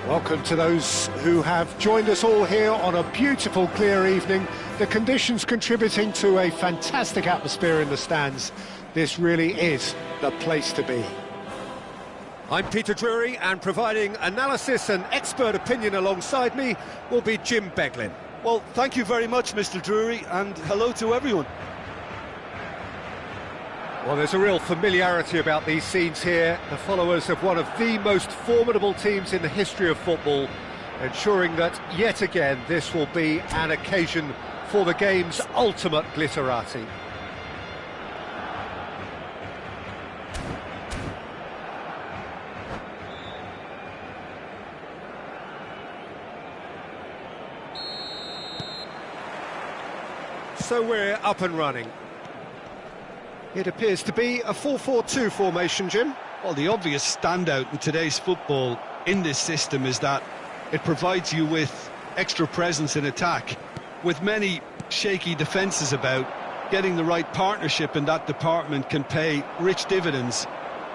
Welcome to those who have joined us all here on a beautiful, clear evening. The conditions contributing to a fantastic atmosphere in the stands. This really is the place to be. I'm Peter Drury, and providing analysis and expert opinion alongside me will be Jim Beglin. Well, thank you very much, Mr. Drury, and hello to everyone. Well, there's a real familiarity about these scenes here. The followers of one of the most formidable teams in the history of football, ensuring that, yet again, this will be an occasion for the game's ultimate glitterati. So we're up and running. It appears to be a 4-4-2 formation, Jim. Well, the obvious standout in today's football in this system is that it provides you with extra presence in attack. With many shaky defences about, getting the right partnership in that department can pay rich dividends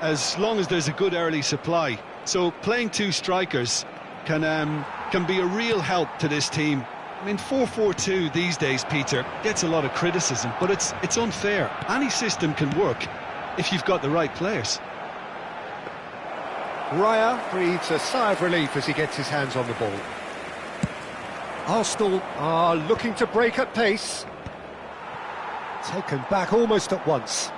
as long as there's a good early supply. So playing two strikers can be a real help to this team. I mean, 4-4-2 these days, Peter, gets a lot of criticism, but it's unfair. Any system can work if you've got the right players. Raya breathes a sigh of relief as he gets his hands on the ball. Arsenal are looking to break at pace. Taken back almost at once.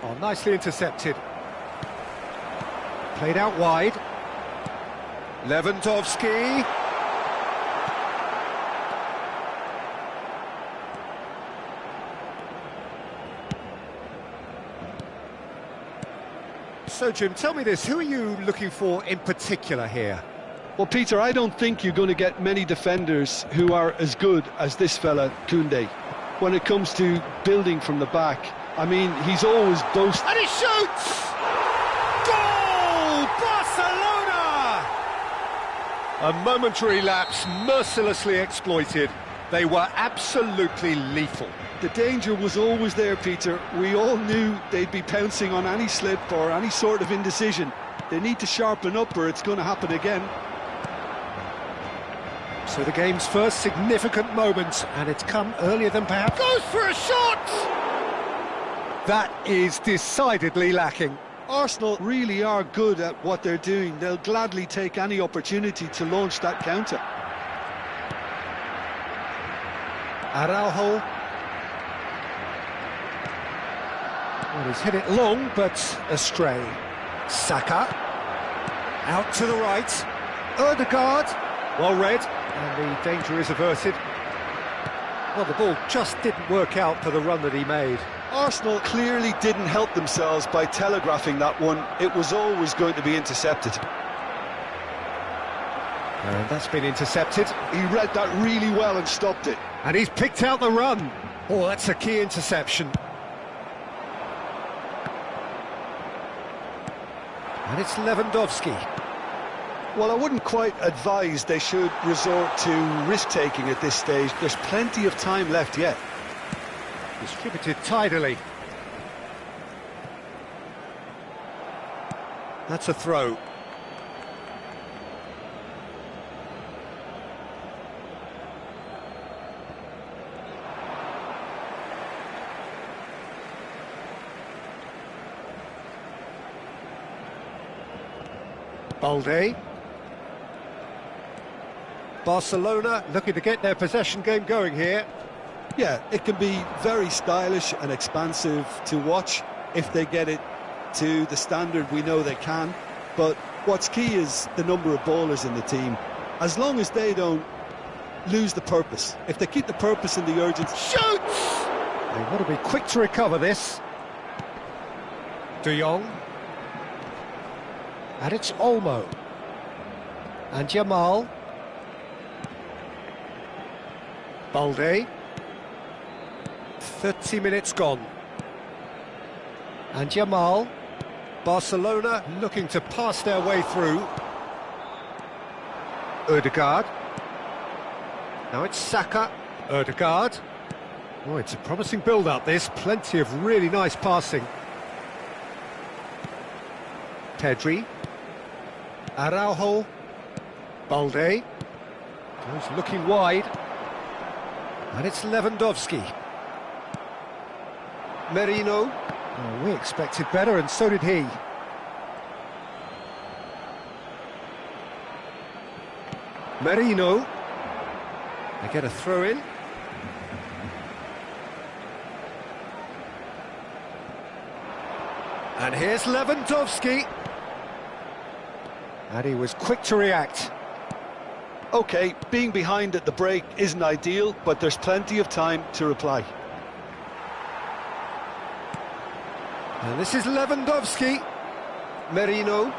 Oh, nicely intercepted. Played out wide. Lewandowski. So, Jim, tell me this, who are you looking for in particular here? Well, Peter, I don't think you're going to get many defenders who are as good as this fella, Koundé. When it comes to building from the back, I mean, he's always boasted. And he shoots! Goal! Barcelona! A momentary lapse, mercilessly exploited. They were absolutely lethal. The danger was always there, Peter. We all knew they'd be pouncing on any slip or any sort of indecision. They need to sharpen up or it's going to happen again. So the game's first significant moment, and it's come earlier than perhaps. Goes for a shot! That is decidedly lacking. Arsenal really are good at what they're doing. They'll gladly take any opportunity to launch that counter. Araujo. Well, he's hit it long, but astray. Saka. Out to the right. Odegaard. Well read, and the danger is averted. Well, the ball just didn't work out for the run that he made. Arsenal clearly didn't help themselves by telegraphing that one. It was always going to be intercepted. And that's been intercepted. He read that really well and stopped it. And he's picked out the run. Oh, that's a key interception. And it's Lewandowski. Well, I wouldn't quite advise they should resort to risk-taking at this stage. There's plenty of time left yet. Distributed tidily. That's a throw. Balde. Barcelona looking to get their possession game going here. Yeah, it can be very stylish and expansive to watch if they get it to the standard we know they can. But what's key is the number of ballers in the team. As long as they don't lose the purpose. If they keep the purpose and the urgency... Shoots! They want to be quick to recover this. De Jong. And it's Olmo. And Jamal. Balde. 30 minutes gone. And Jamal. Barcelona looking to pass their way through. Odegaard. Now it's Saka. Odegaard. Oh, it's a promising build-up, this. Plenty of really nice passing. Pedri. Araujo. Balde. Goes looking wide. And it's Lewandowski. Merino. Oh, we expected better, and so did he. Merino. They get a throw in. And here's Lewandowski. And he was quick to react. OK, being behind at the break isn't ideal, but there's plenty of time to reply. And this is Lewandowski. Merino.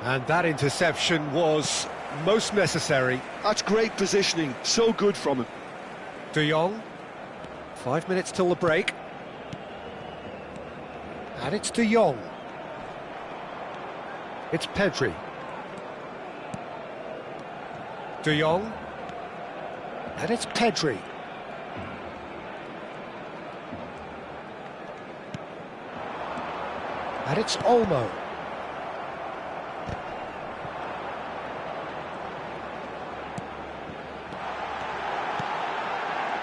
And that interception was most necessary. That's great positioning, so good from him. De Jong. 5 minutes till the break. And it's De Jong. It's Pedri. De Jong. And it's Pedri. And it's Olmo.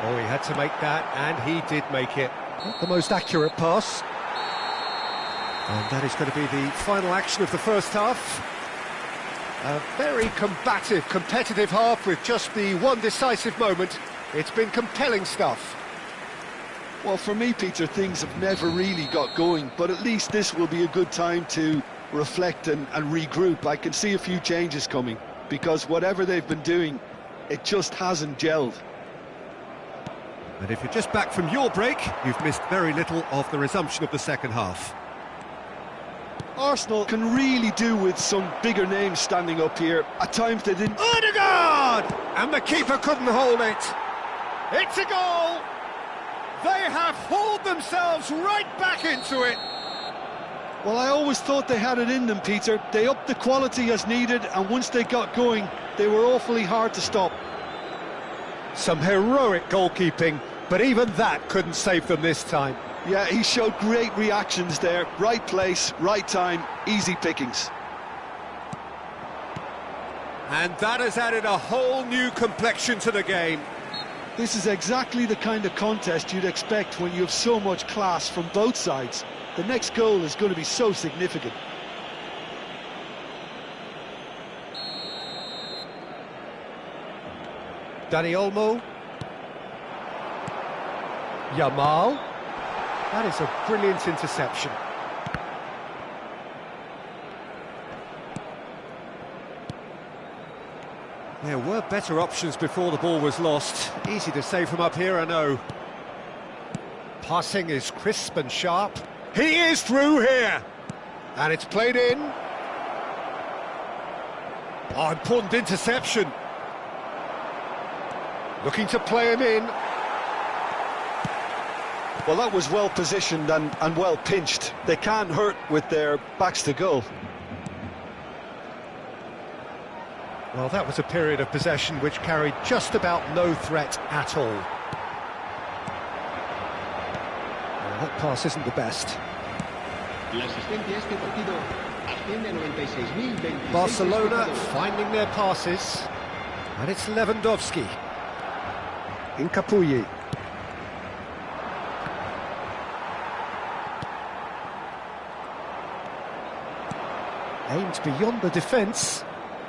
Oh, he had to make that, and he did make it. Not the most accurate pass. And that is going to be the final action of the first half. A very combative, competitive half with just the one decisive moment. It's been compelling stuff. Well, for me, Peter, things have never really got going, but at least this will be a good time to reflect and regroup. I can see a few changes coming, because whatever they've been doing, it just hasn't gelled. And if you're just back from your break, you've missed very little of the resumption of the second half. Arsenal can really do with some bigger names standing up here. At times they didn't... Odegaard! And the keeper couldn't hold it. It's a goal! They have hauled themselves right back into it. Well, I always thought they had it in them, Peter. They upped the quality as needed, and once they got going, they were awfully hard to stop. Some heroic goalkeeping, but even that couldn't save them this time. Yeah, he showed great reactions there. Right place, right time, easy pickings. And that has added a whole new complexion to the game. This is exactly the kind of contest you'd expect when you have so much class from both sides. The next goal is going to be so significant. Dani Olmo. Yamal. That is a brilliant interception. There were better options before the ball was lost. Easy to say from up here, I know. Passing is crisp and sharp. He is through here! And it's played in. Oh, important interception. Looking to play him in. Well, that was well positioned and well pinched. They can't hurt with their backs to goal. Well, that was a period of possession which carried just about no threat at all. Well, that pass isn't the best. Barcelona finding their passes. And it's Lewandowski. Incapuyi. Aimed beyond the defence.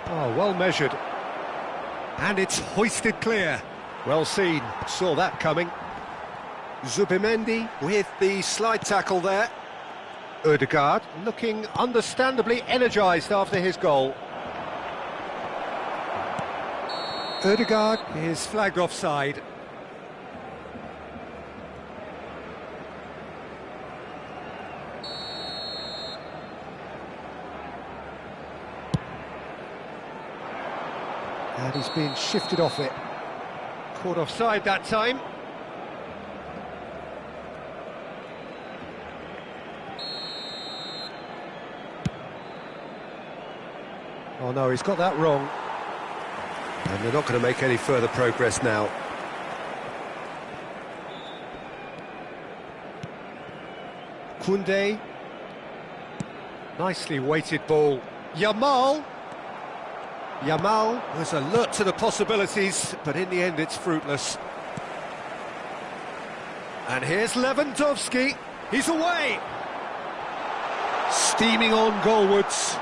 Oh, well measured. And it's hoisted clear. Well seen, saw that coming. Zubimendi with the slide tackle there. Odegaard looking understandably energised after his goal. Odegaard is flagged offside. And he's been shifted off it. Caught offside that time. Oh no, he's got that wrong. And they're not going to make any further progress now. Koundé. Nicely weighted ball. Yamal was alert to the possibilities, but in the end it's fruitless. And here's Lewandowski. He's away. Steaming on goalwards.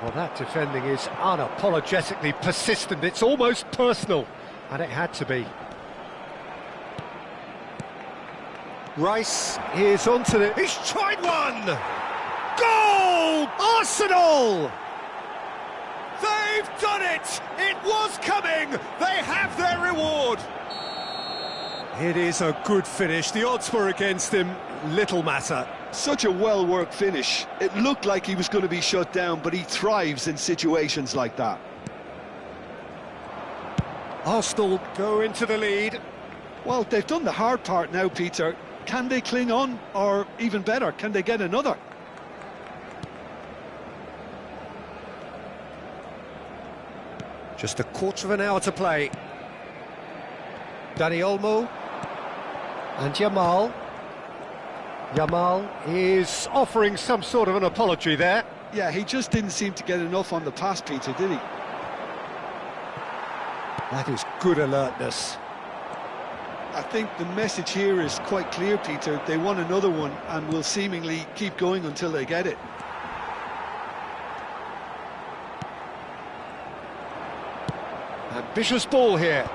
Well, that defending is unapologetically persistent. It's almost personal, and it had to be. Rice is onto the... He's tried one! Goal! Arsenal! They've done it! It was coming! They have their reward! It is a good finish. The odds were against him. Little matter. Such a well-worked finish. It looked like he was going to be shut down, but he thrives in situations like that. Arsenal go into the lead. Well, they've done the hard part now, Peter. Can they cling on? Or, even better, can they get another? Just a quarter of an hour to play. Dani Olmo. And Yamal. Yamal is offering some sort of an apology there. Yeah, he just didn't seem to get enough on the pass, Peter, did he? That is good alertness. I think the message here is quite clear, Peter. They want another one and will seemingly keep going until they get it. Ambitious ball here.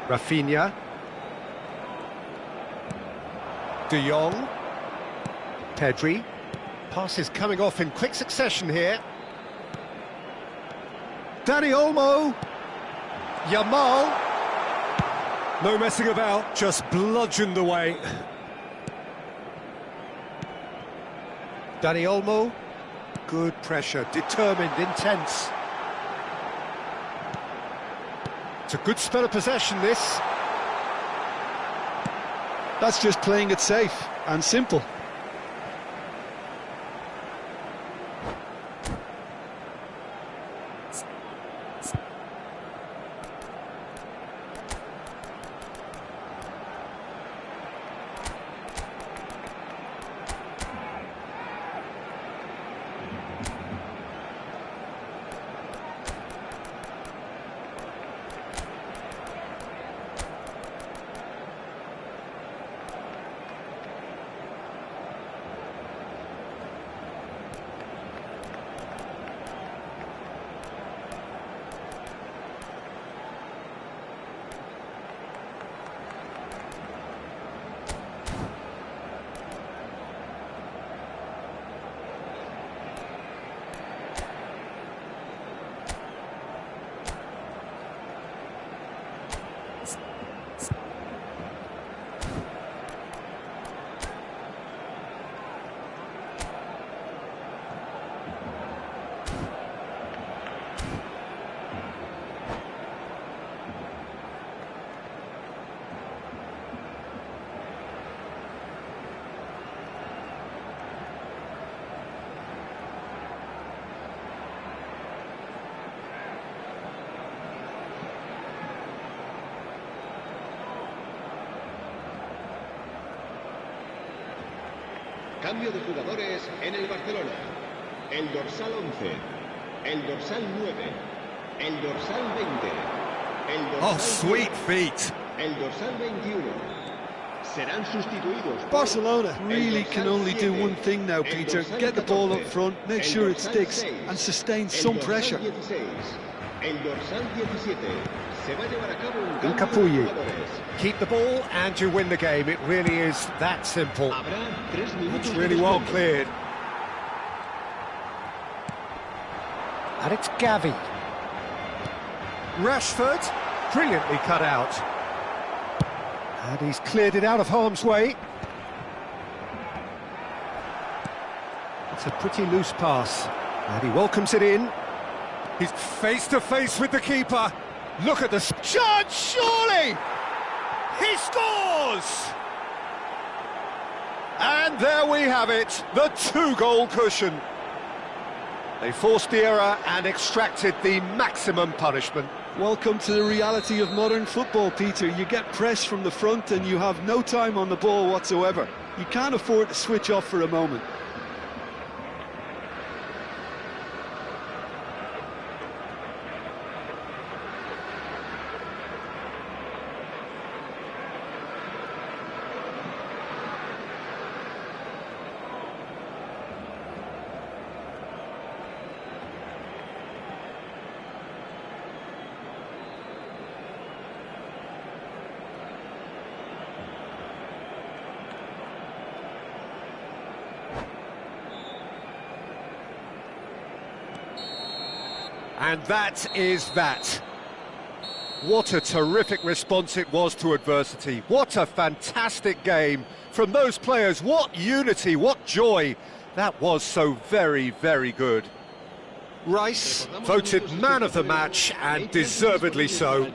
Rafinha. De Jong. Pedri. Passes coming off in quick succession here. Dani Olmo. Yamal. No messing about, just bludgeoned away. Dani Olmo. Good pressure, determined, intense. It's a good spell of possession, this. That's just playing it safe and simple. Cambio de jugadores en el Barcelona. El dorsal 11, el dorsal 9, el dorsal 20, el dorsal Oh, sweet 10, feet. el dorsal 21. Serán sustituidos. Barcelona really can only do one thing now, Peter. Get the ball up front, make sure it sticks and sustain some pressure. El dorsal 17 se va a llevar a cabo un In cambio de Capuyi. jugadores. Keep the ball and you win the game. It really is that simple. Habrá 3 minutos It's de really well descuento. cleared. And it's Gavi. Rashford, brilliantly cut out. And he's cleared it out of harm's way. It's a pretty loose pass. And he welcomes it in. He's face to face with the keeper. Look at the chance, surely! He scores! And there we have it, the 2-goal cushion. They forced the error and extracted the maximum punishment. Welcome to the reality of modern football, Peter. You get pressed from the front and you have no time on the ball whatsoever. You can't afford to switch off for a moment. And that is that. What a terrific response it was to adversity. What a fantastic game from those players. What unity, what joy. That was so very, very good. Rice voted man of the match, and deservedly so.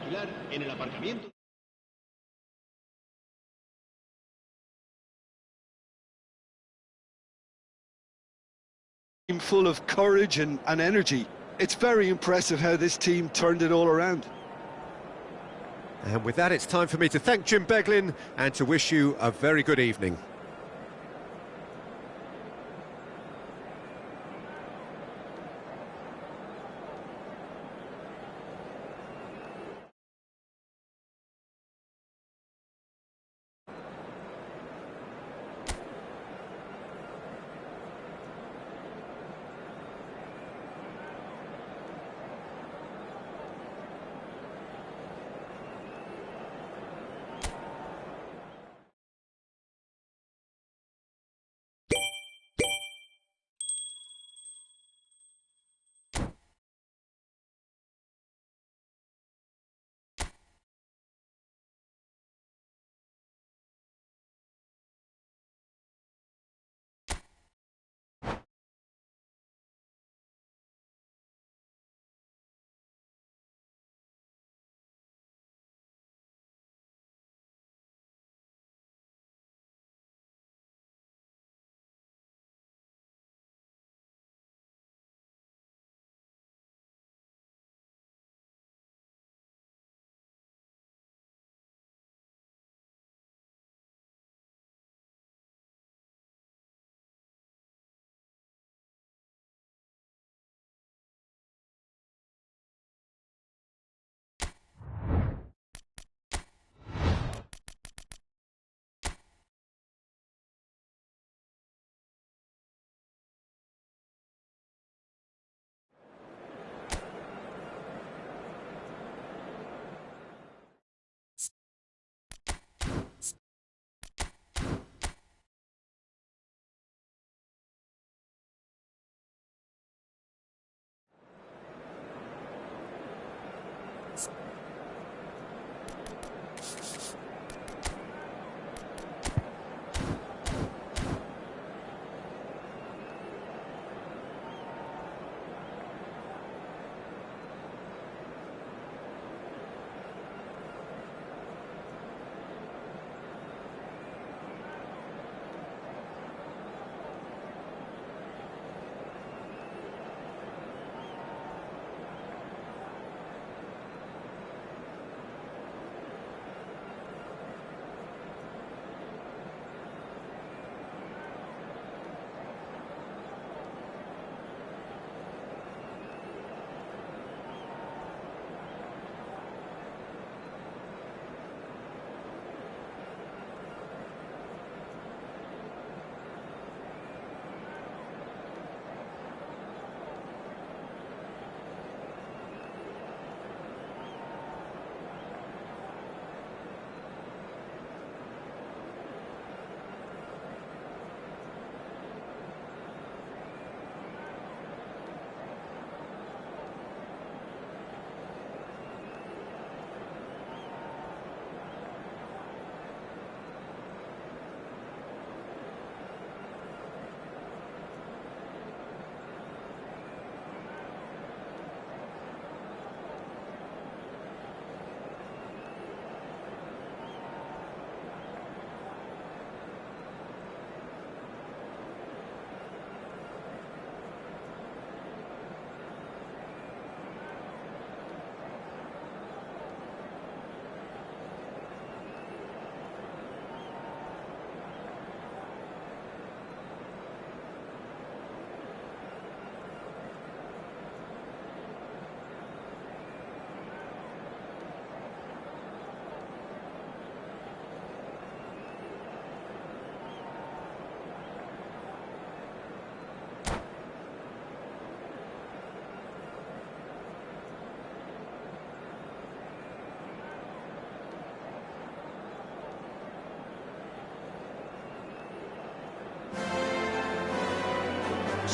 Full of courage and energy. It's very impressive how this team turned it all around. And with that, it's time for me to thank Jim Beglin and to wish you a very good evening.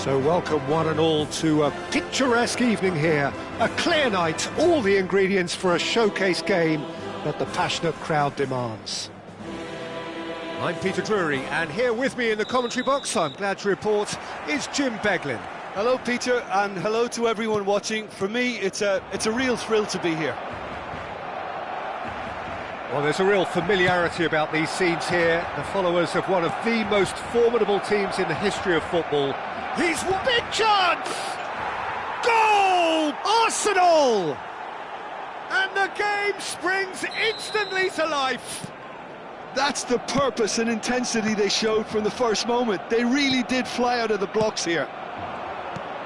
So welcome one and all to a picturesque evening here. A clear night, all the ingredients for a showcase game that the passionate crowd demands. I'm Peter Drury, and here with me in the commentary box, I'm glad to report, is Jim Beglin. Hello, Peter, and hello to everyone watching. For me, it's a real thrill to be here. Well, there's a real familiarity about these scenes here. The followers of one of the most formidable teams in the history of football. He's big chance! Goal! Arsenal! And the game springs instantly to life. That's the purpose and intensity they showed from the first moment. They really did fly out of the blocks here.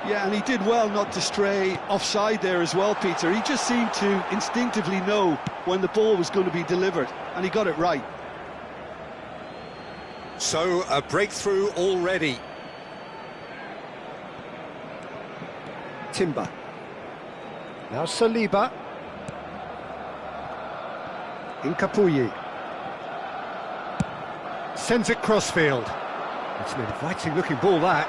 Yeah, and he did well not to stray offside there as well, Peter. He just seemed to instinctively know when the ball was going to be delivered, and he got it right. So, a breakthrough already. Timber. Now Saliba. Incapuyi. Sends it crossfield. It's an inviting looking ball, that.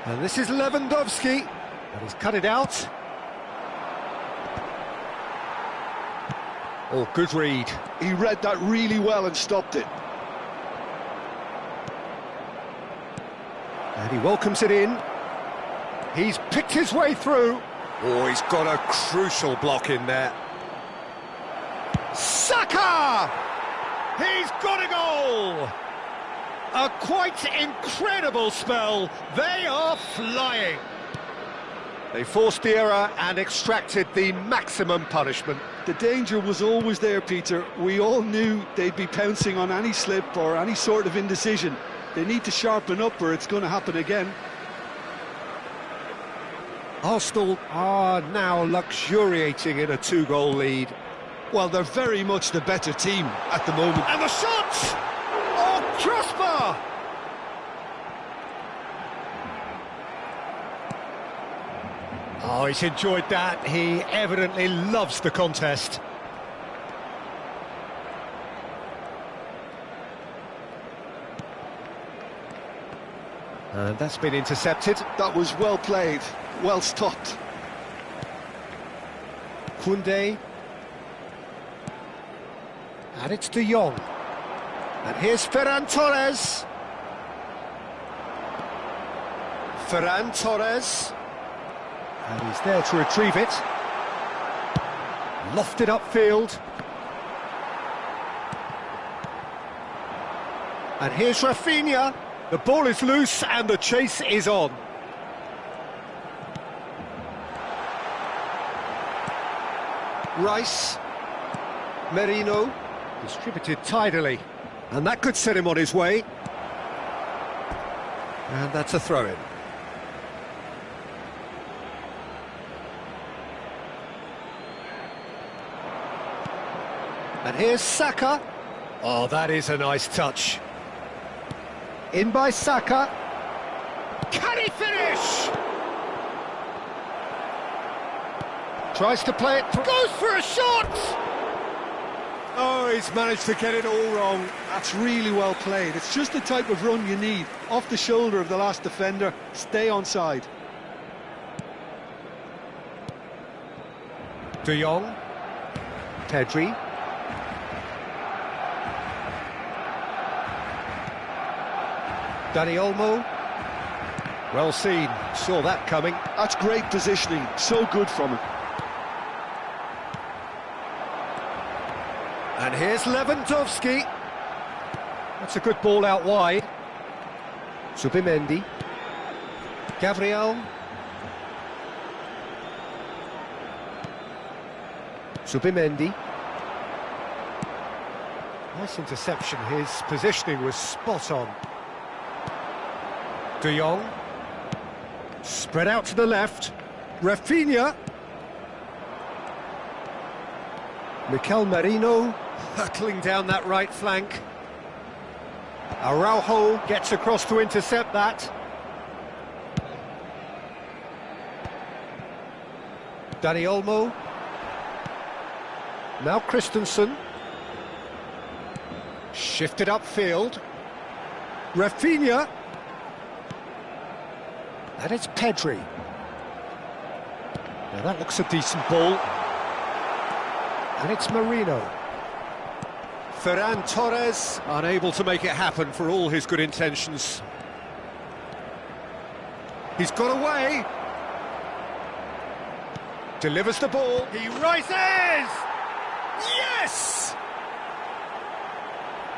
And this is Lewandowski, but he's cut it out. Oh, good read. He read that really well and stopped it. And he welcomes it in. He's picked his way through. Oh, he's got a crucial block in there. Saka! He's got a goal! A quite incredible spell. They are flying. They forced the error and extracted the maximum punishment. The danger was always there, Peter. We all knew they'd be pouncing on any slip or any sort of indecision. They need to sharpen up or it's going to happen again. Arsenal are now luxuriating in a 2-goal lead. Well, they're very much the better team at the moment. And the shot! Oh, crossbar! Oh, he's enjoyed that. He evidently loves the contest. And that's been intercepted. That was well played, well stopped. Koundé. And it's De Jong. And here's Ferran Torres. Ferran Torres. And he's there to retrieve it. Lofted upfield. And here's Rafinha. The ball is loose and the chase is on. Rice. Merino. Distributed tidily. And that could set him on his way. And that's a throw-in. And here's Saka. Oh, that is a nice touch. In by Saka. Can he finish? Tries to play it. Goes for a shot! Oh, he's managed to get it all wrong. That's really well played. It's just the type of run you need. Off the shoulder of the last defender, stay onside. De Jong. Pedri. Dani Olmo. Well seen, saw that coming. That's great positioning, so good from him. And here's Lewandowski. That's a good ball out wide. Subimendi. Gabriel. Subimendi. Nice interception, his positioning was spot on. De Jong. Spread out to the left. Rafinha. Mikel Merino hurtling down that right flank. Araujo gets across to intercept that. Dani Olmo. Now Christensen. Shifted upfield. Rafinha. And it's Pedri. Now that looks a decent ball. And it's Marino. Ferran Torres, unable to make it happen for all his good intentions. He's got away. Delivers the ball. He rises! Yes!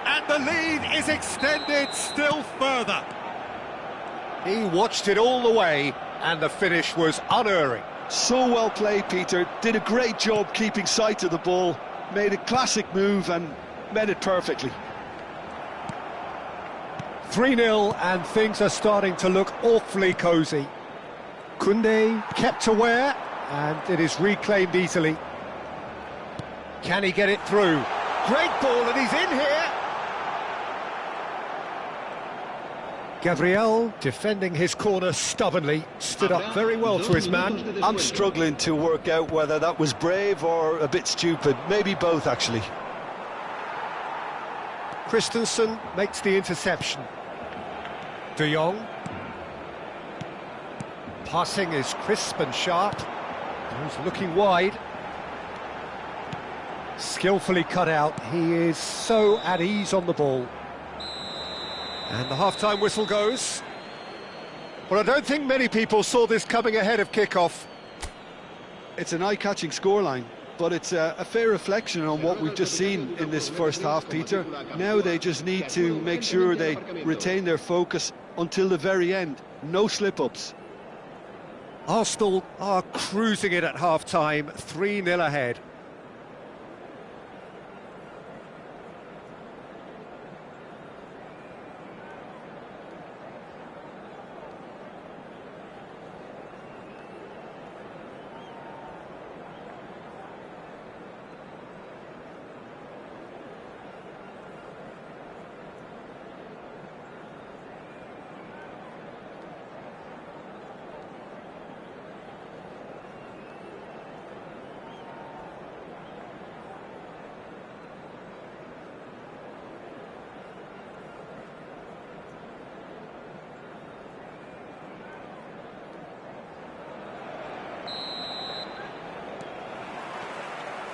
And the lead is extended still further. He watched it all the way, and the finish was unerring. So well played, Peter. Did a great job keeping sight of the ball. Made a classic move and met it perfectly. 3-0, and things are starting to look awfully cosy. Koundé kept aware, and it is reclaimed easily. Can he get it through? Great ball, and he's in here! Gabriel, defending his corner stubbornly, stood up very well to his man. I'm struggling to work out whether that was brave or a bit stupid. Maybe both, actually. Christensen makes the interception. De Jong. Passing is crisp and sharp. He's looking wide. Skillfully cut out. He is so at ease on the ball. And the half-time whistle goes. Well, I don't think many people saw this coming ahead of kick-off. It's an eye-catching scoreline, but it's a fair reflection on what we've just seen in this first half, Peter. Now they just need to make sure they retain their focus until the very end. No slip-ups. Arsenal are cruising it at half-time, 3-0 ahead.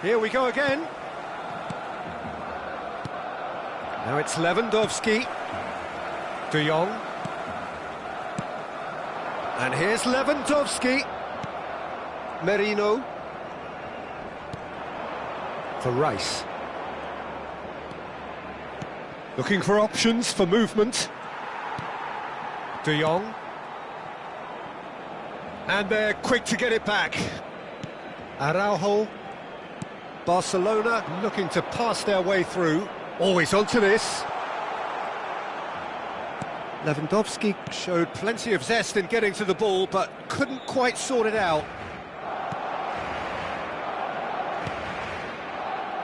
Here we go again. Now it's Lewandowski. De Jong. And here's Lewandowski. Merino. For Rice. Looking for options for movement. De Jong. And they're quick to get it back. Araujo. Barcelona looking to pass their way through. Always onto this. Lewandowski showed plenty of zest in getting to the ball, but couldn't quite sort it out.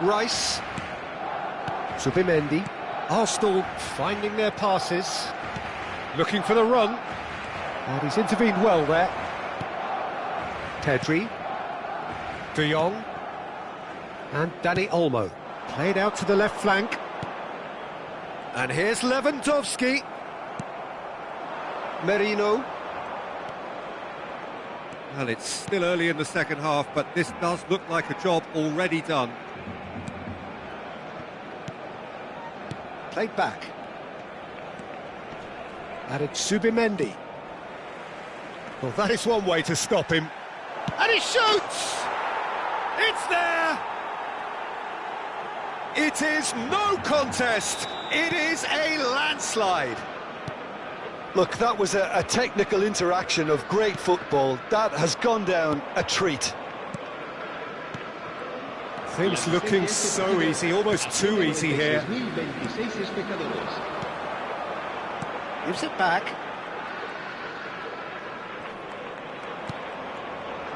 Rice. Zubimendi. Arsenal finding their passes. Looking for the run. And he's intervened well there. Pedri. De Jong. And Dani Olmo, played out to the left flank. And here's Lewandowski. Merino. Well, it's still early in the second half, but this does look like a job already done. Played back. And it's Zubimendi. Well, that is one way to stop him. And he shoots! It's there! It is no contest. It is a landslide. Look, that was a technical interaction of great football. That has gone down a treat. Things looking so easy, almost too easy here. Gives it back.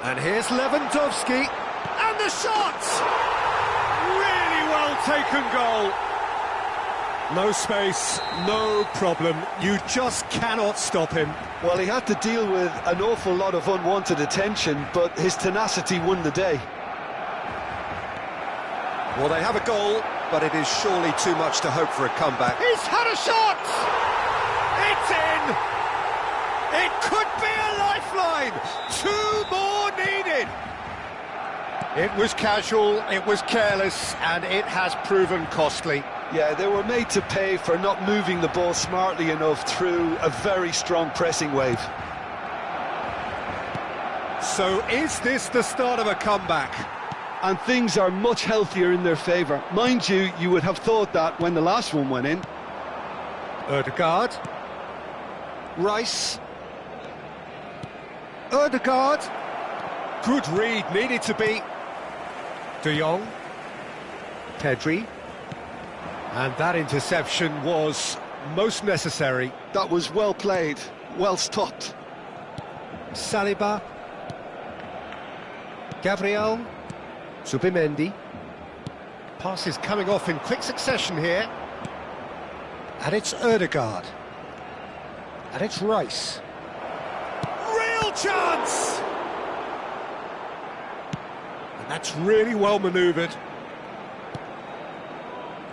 And here's Lewandowski. And the shot! Really well taken goal. No space, no problem. You just cannot stop him. Well, he had to deal with an awful lot of unwanted attention, but his tenacity won the day. Well, they have a goal, but it is surely too much to hope for a comeback. He's had a shot! It's in! It could be a lifeline! 2 more needed! It was casual, it was careless, and it has proven costly. Yeah, they were made to pay for not moving the ball smartly enough through a very strong pressing wave. So is this the start of a comeback? And things are much healthier in their favour. Mind you, you would have thought that when the last one went in. Ødegaard. Rice. Ødegaard. Good read, needed to be. De Jong. Pedri. And that interception was most necessary. That was well played, well stopped. Saliba. Gabriel. Zubimendi. Passes coming off in quick succession here. And it's Ødegaard. And it's Rice. Real chance! And that's really well manoeuvred.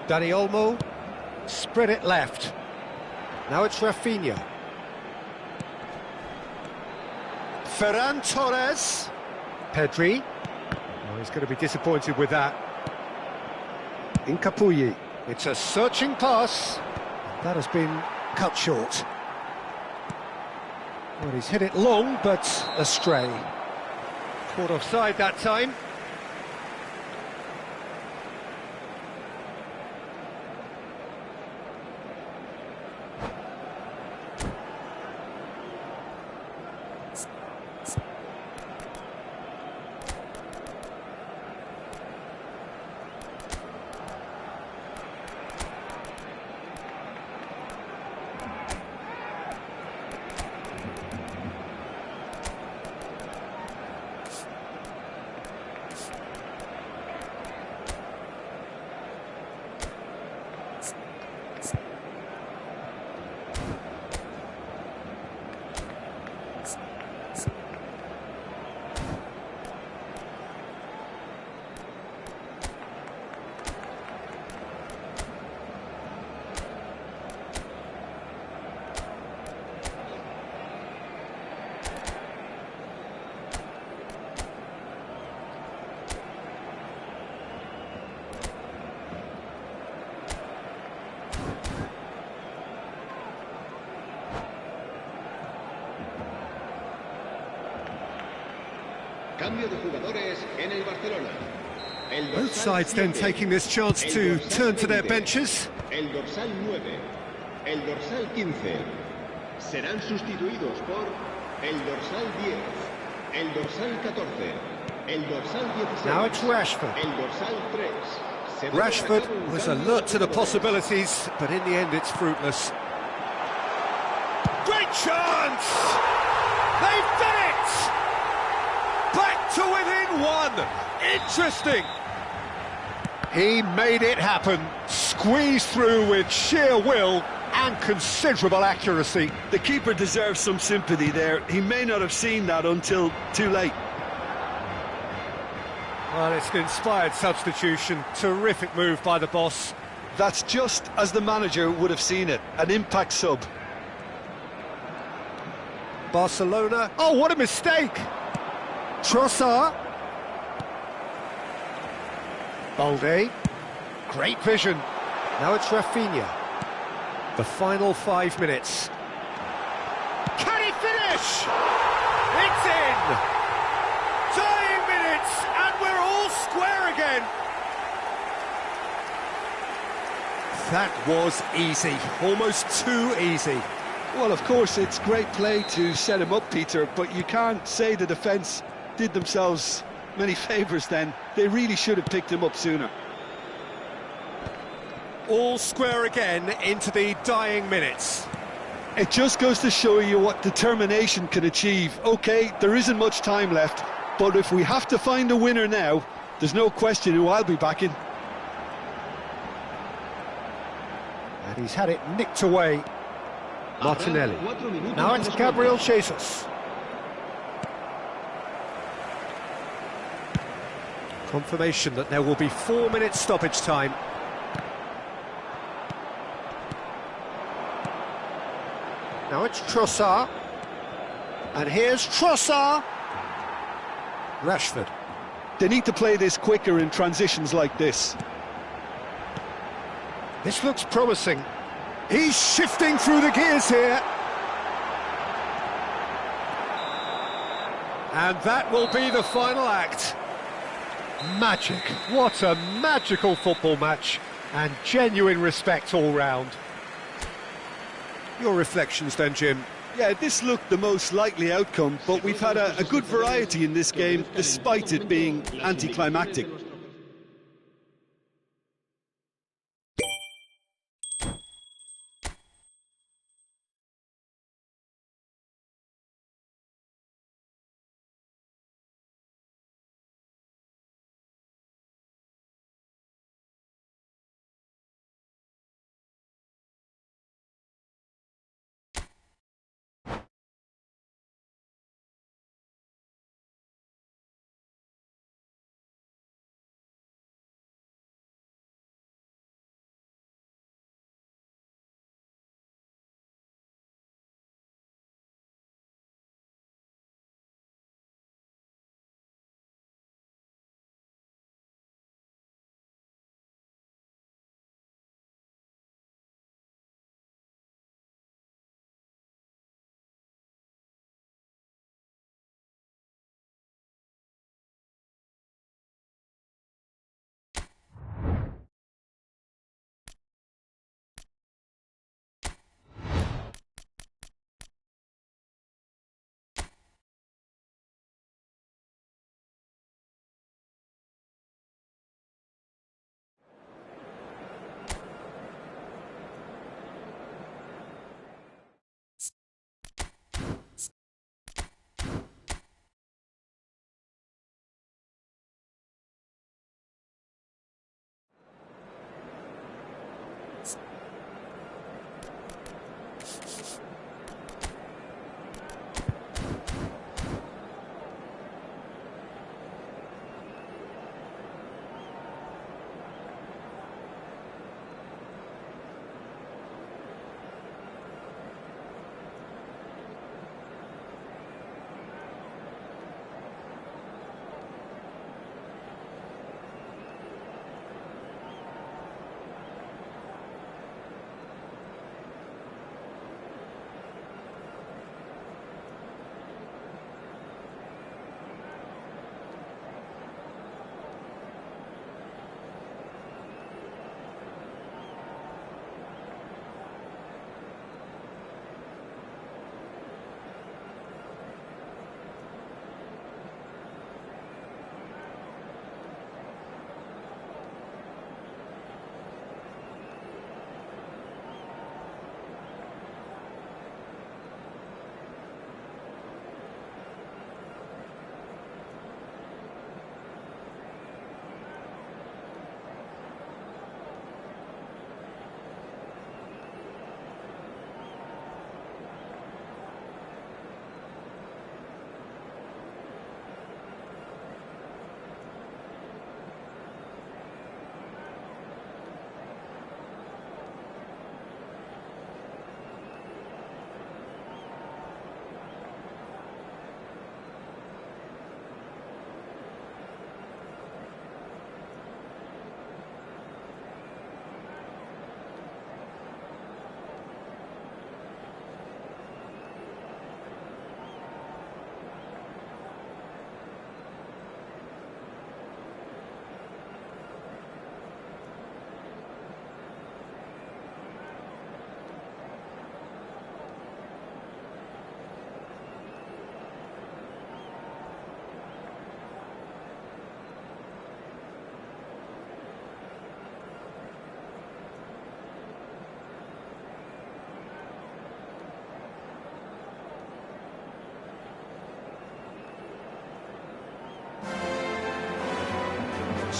Dani Olmo. Spread it left. Now it's Rafinha. Ferran Torres. Pedri. Oh, he's going to be disappointed with that. Incapuyi. It's a searching pass. That has been cut short. Well, he's hit it long, but astray. Caught offside that time. Cambio de jugadores en el Barcelona. Both sides then taking this chance to turn to their benches. El dorsal 9, el dorsal 15 serán sustituidos por el dorsal 10, el dorsal 14, el dorsal 16. Now it's Rashford. El dorsal 3. Rashford was alert to the possibilities, but in the end it's fruitless. Great chance! They've done it! Back to within 1. Interesting. He made it happen. Squeezed through with sheer will and considerable accuracy. The keeper deserves some sympathy there. He may not have seen that until too late. Well, it's an inspired substitution. Terrific move by the boss. That's just as the manager would have seen it. An impact sub. Barcelona. Oh, what a mistake! Trossard. Balde. Great vision. Now it's Rafinha. The final 5 minutes. Can he finish? It's in! Dying minutes, and we're all square again. That was easy. Almost too easy. Well, of course, it's great play to set him up, Peter, but you can't say the defence did themselves many favours then. They really should have picked him up sooner. All square again into the dying minutes. It just goes to show you what determination can achieve. OK, there isn't much time left, but if we have to find a winner now, there's no question who I'll be backing. And he's had it nicked away. Martinelli. Now it's Gabriel Jesus. Confirmation that there will be 4 minutes stoppage time. Now it's Trossard. And here's Trossard. Rashford. They need to play this quicker in transitions like this. This looks promising. He's shifting through the gears here. And that will be the final act. Magic. What a magical football match. And genuine respect all round. Your reflections then, Jim? Yeah, this looked the most likely outcome, but we've had a good variety in this game, despite it being anticlimactic.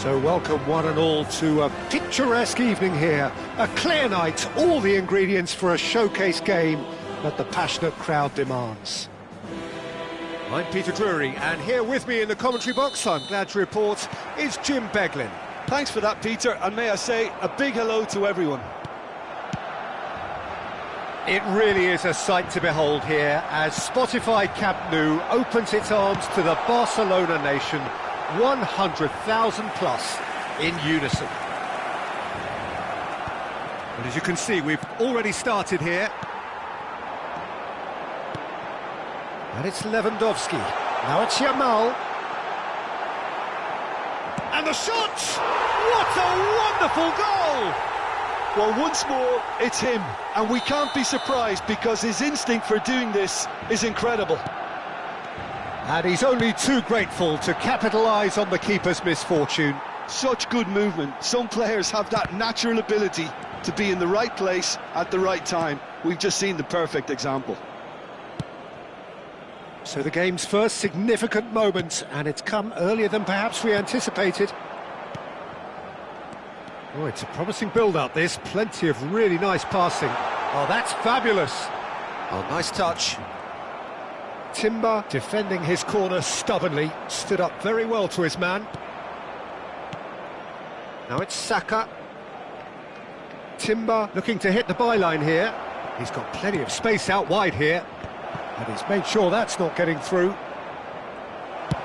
So welcome one and all to a picturesque evening here. A clear night, all the ingredients for a showcase game that the passionate crowd demands. I'm Peter Drury, and here with me in the commentary box, I'm glad to report, is Jim Beglin. Thanks for that, Peter, and may I say a big hello to everyone. It really is a sight to behold here as Spotify Camp Nou opens its arms to the Barcelona nation, 100,000 plus in unison. And as you can see, we've already started here. And it's Lewandowski. Now it's Yamal. And the shot! What a wonderful goal! Well, once more, it's him, and we can't be surprised because his instinct for doing this is incredible. And he's only too grateful to capitalise on the keeper's misfortune. Such good movement. Some players have that natural ability to be in the right place at the right time. We've just seen the perfect example. So the game's first significant moment, and it's come earlier than perhaps we anticipated. Oh, it's a promising build-up, this. Plenty of really nice passing. Oh, that's fabulous. Oh, nice touch. Timber defending his corner stubbornly, stood up very well to his man. Now it's Saka. Timber looking to hit the byline here. He's got plenty of space out wide here. And he's made sure that's not getting through.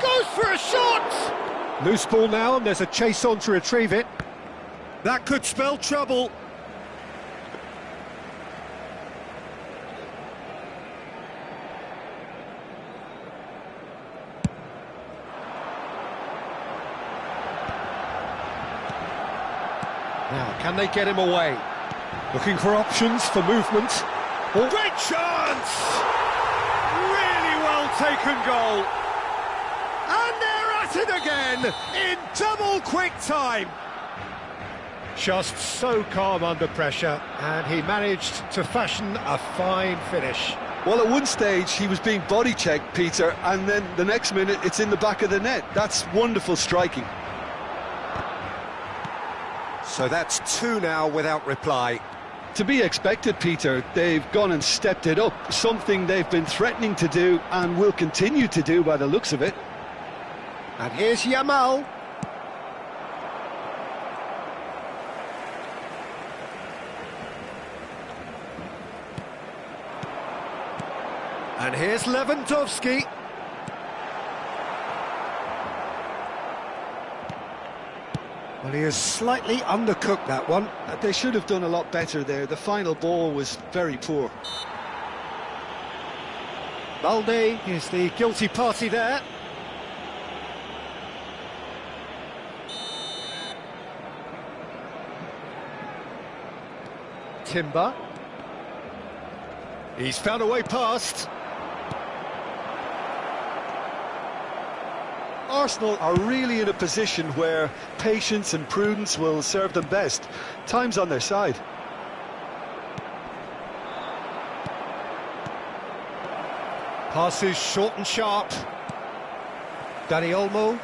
Goes for a shot! Loose ball now, and there's a chase on to retrieve it. That could spell trouble. Now, can they get him away? Looking for options for movement. Oh. Great chance! Really well taken goal. And they're at it again in double quick time. Just so calm under pressure, and he managed to fashion a fine finish. Well, at one stage he was being body checked, Peter, and then the next minute it's in the back of the net. That's wonderful striking. So that's two now without reply. To be expected, Peter. They've gone and stepped it up, something they've been threatening to do and will continue to do by the looks of it. And here's Yamal. And here's Lewandowski. Well, he has slightly undercooked that one. They should have done a lot better there. The final ball was very poor. Balde is the guilty party there. Timber. He's found a way past. Arsenal are really in a position where patience and prudence will serve them best. Time's on their side. Passes short and sharp. Dani Olmo.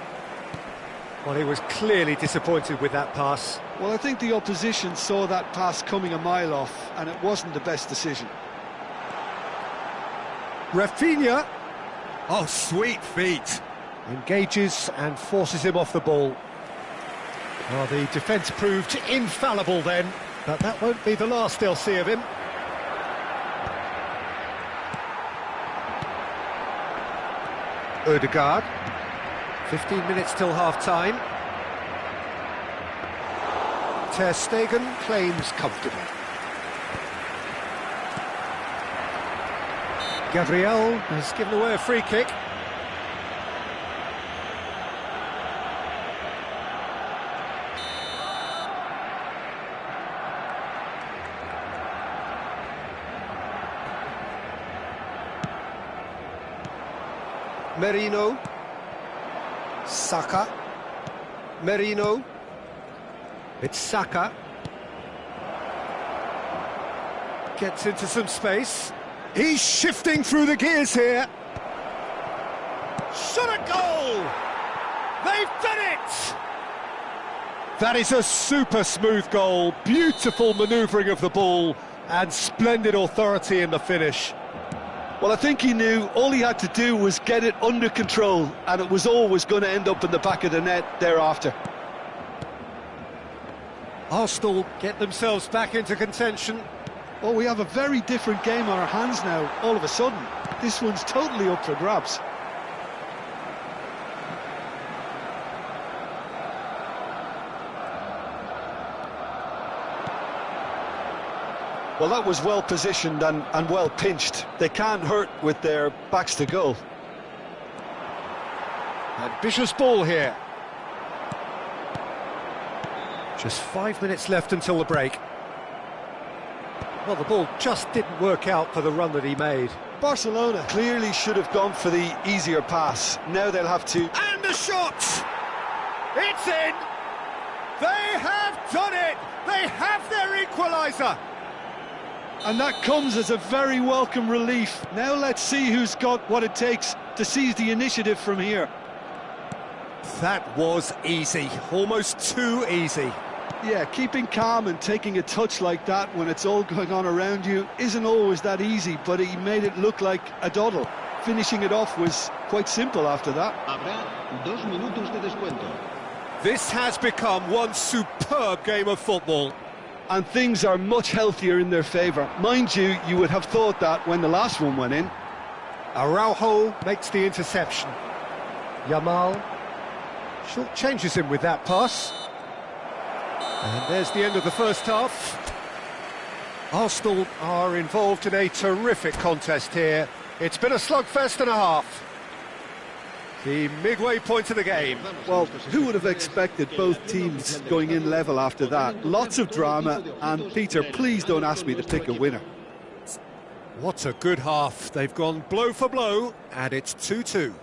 Well, he was clearly disappointed with that pass. Well, I think the opposition saw that pass coming a mile off, and it wasn't the best decision. Rafinha. Oh, sweet feet. Engages and forces him off the ball. Well, the defence proved infallible then, but that won't be the last they'll see of him. Odegaard. 15 minutes till half-time. Ter Stegen claims comfortably. Gabriel has given away a free kick. Merino. Saka. Merino. It's Saka. Gets into some space. He's shifting through the gears here. Shot a goal! They've done it! That is a super smooth goal. Beautiful manoeuvring of the ball and splendid authority in the finish. Well, I think he knew all he had to do was get it under control, and it was always going to end up in the back of the net thereafter. Arsenal get themselves back into contention. Oh, we have a very different game on our hands now, all of a sudden. This one's totally up for grabs. Well, that was well positioned and well pinched. They can't hurt with their backs to goal. Ambitious ball here. Just 5 minutes left until the break. Well, the ball just didn't work out for the run that he made. Barcelona clearly should have gone for the easier pass. Now they'll have to... And the shot! It's in! They have done it! They have their equaliser! And that comes as a very welcome relief. Now let's see who's got what it takes to seize the initiative from here. That was easy, almost too easy. Yeah, keeping calm and taking a touch like that when it's all going on around you isn't always that easy, but he made it look like a doddle. Finishing it off was quite simple after that. Habrá 2 minutos de descuento. This has become one superb game of football. And things are much healthier in their favour. Mind you, you would have thought that when the last one went in. Araujo makes the interception. Yamal short changes him with that pass. And there's the end of the first half. Arsenal are involved in a terrific contest here. It's been a slugfest and a half. The midway point of the game. Well, who would have expected both teams going in level after that? Lots of drama, and Peter, please don't ask me to pick a winner. What a good half. They've gone blow for blow, and it's 2-2.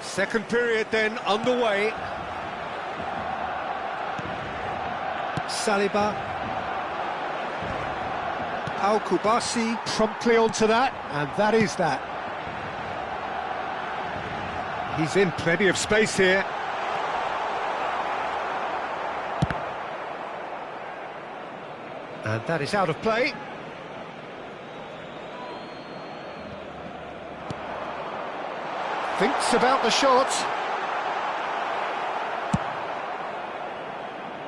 Second period then underway. Saliba. Al-Kubasi promptly onto that, and that is that. He's in plenty of space here. And that is out of play. Thinks about the shot.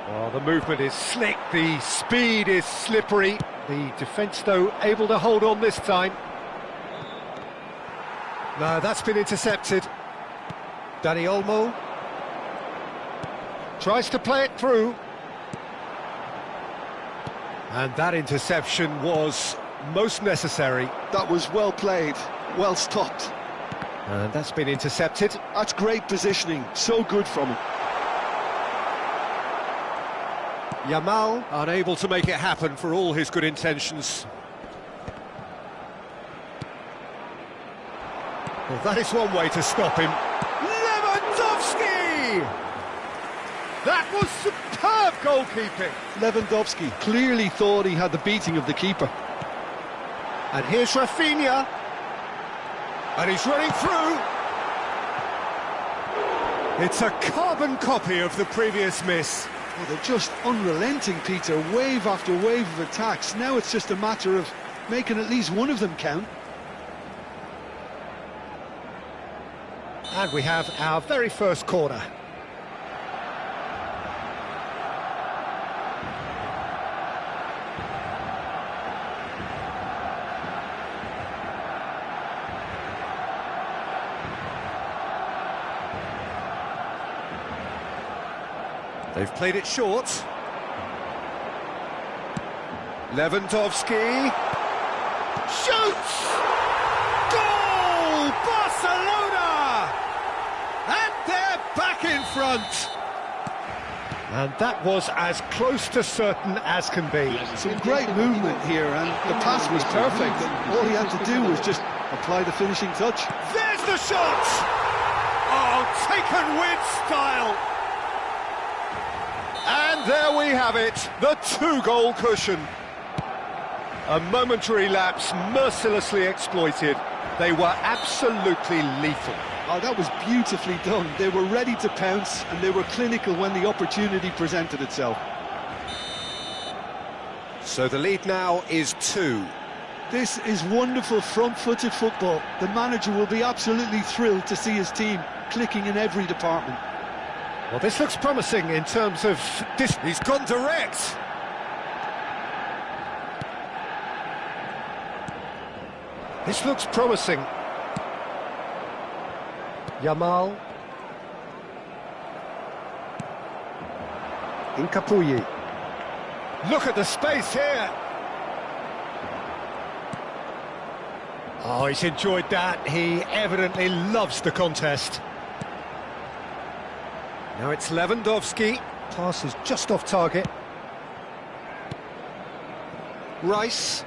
Oh, the movement is slick, the speed is slippery. The defence, though, able to hold on this time. No, that's been intercepted. Dani Olmo tries to play it through. And that interception was most necessary. That was well played, well stopped. And that's been intercepted. That's great positioning, so good from him. Yamal unable to make it happen for all his good intentions. Well, that is one way to stop him. Lewandowski! That was superb goalkeeping. Lewandowski clearly thought he had the beating of the keeper. And here's Rafinha. And he's running through. It's a carbon copy of the previous miss. Well, they're just unrelenting, Peter. Wave after wave of attacks. Now it's just a matter of making at least one of them count. And we have our very first corner. They've played it short. Lewandowski shoots! Goal! Barcelona! And they're back in front. And that was as close to certain as can be. Some great movement here, and the pass was perfect. All he had to do was just apply the finishing touch. There's the shot! Oh, taken with style! And there we have it, the two-goal cushion. A momentary lapse mercilessly exploited. They were absolutely lethal. Oh, that was beautifully done. They were ready to pounce, and they were clinical when the opportunity presented itself. So the lead now is 2. This is wonderful front-footed football. The manager will be absolutely thrilled to see his team clicking in every department. Well, this looks promising in terms of this. He's gone direct. This looks promising. Yamal. Incapuyi. Look at the space here. Oh, he's enjoyed that. He evidently loves the contest. Now it's Lewandowski. Pass is just off target. Rice.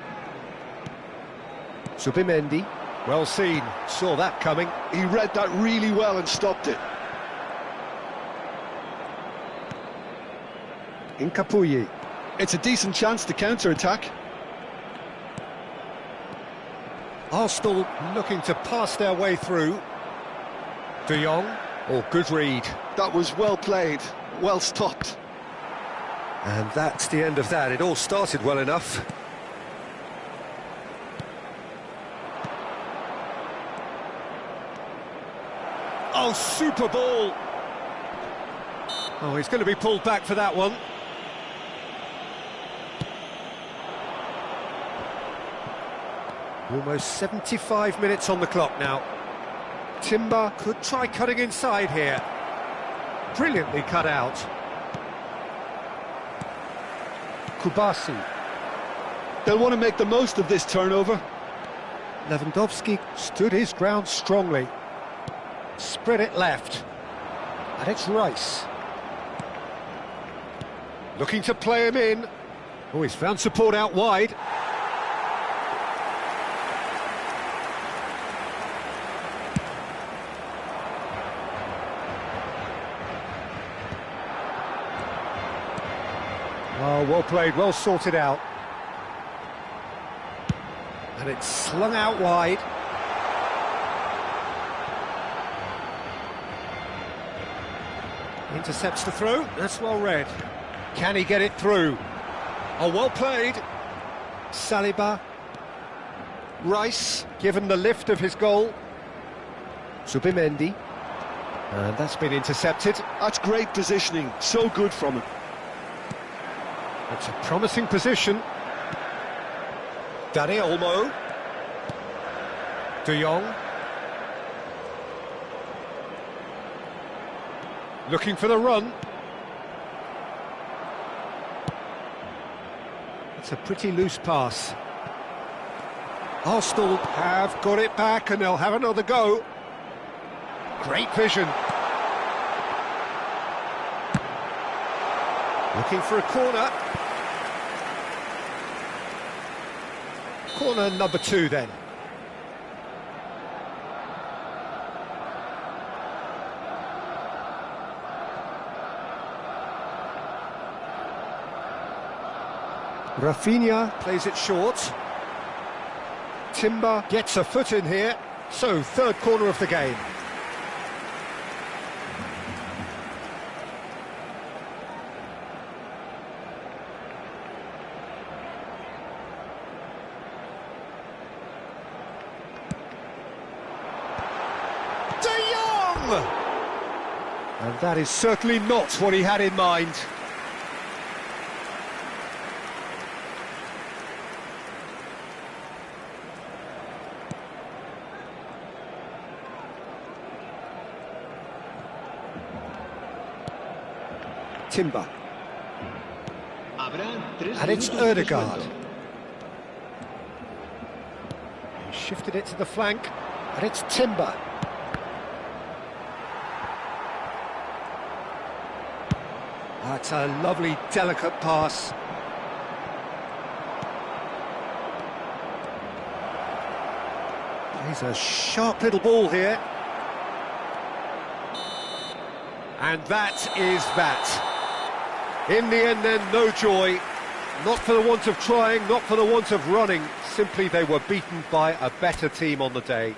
Zubimendi. Well seen. Saw that coming. He read that really well and stopped it. Incapuyi. It's a decent chance to counter-attack. Arsenal looking to pass their way through. De Jong. Oh, good read. That was well played, well stopped. And that's the end of that. It all started well enough. Oh, super ball. Oh, he's going to be pulled back for that one. Almost 75 minutes on the clock now. Timber could try cutting inside here. Brilliantly cut out. Kubasi. They'll want to make the most of this turnover. Lewandowski stood his ground strongly. Spread it left. And it's Rice. Looking to play him in. Oh, he's found support out wide. Oh, well played, well sorted out. And it's slung out wide. Intercepts the throw, that's well read. Can he get it through? Oh, well played. Saliba. Rice, given the lift of his goal. Zubimendi. And that's been intercepted. That's great positioning, so good from him. That's a promising position. Dani Olmo. De Jong. Looking for the run. It's a pretty loose pass. Arsenal have got it back and they'll have another go. Great vision. Looking for a corner. Corner number 2 then. Rafinha plays it short. Timber gets a foot in here. So, third corner of the game. And that is certainly not what he had in mind. Timber. And it's Ødegaard. He shifted it to the flank, and it's Timber. That's a lovely, delicate pass. He's a sharp little ball here. And that is that. In the end then, no joy. Not for the want of trying, not for the want of running. Simply they were beaten by a better team on the day.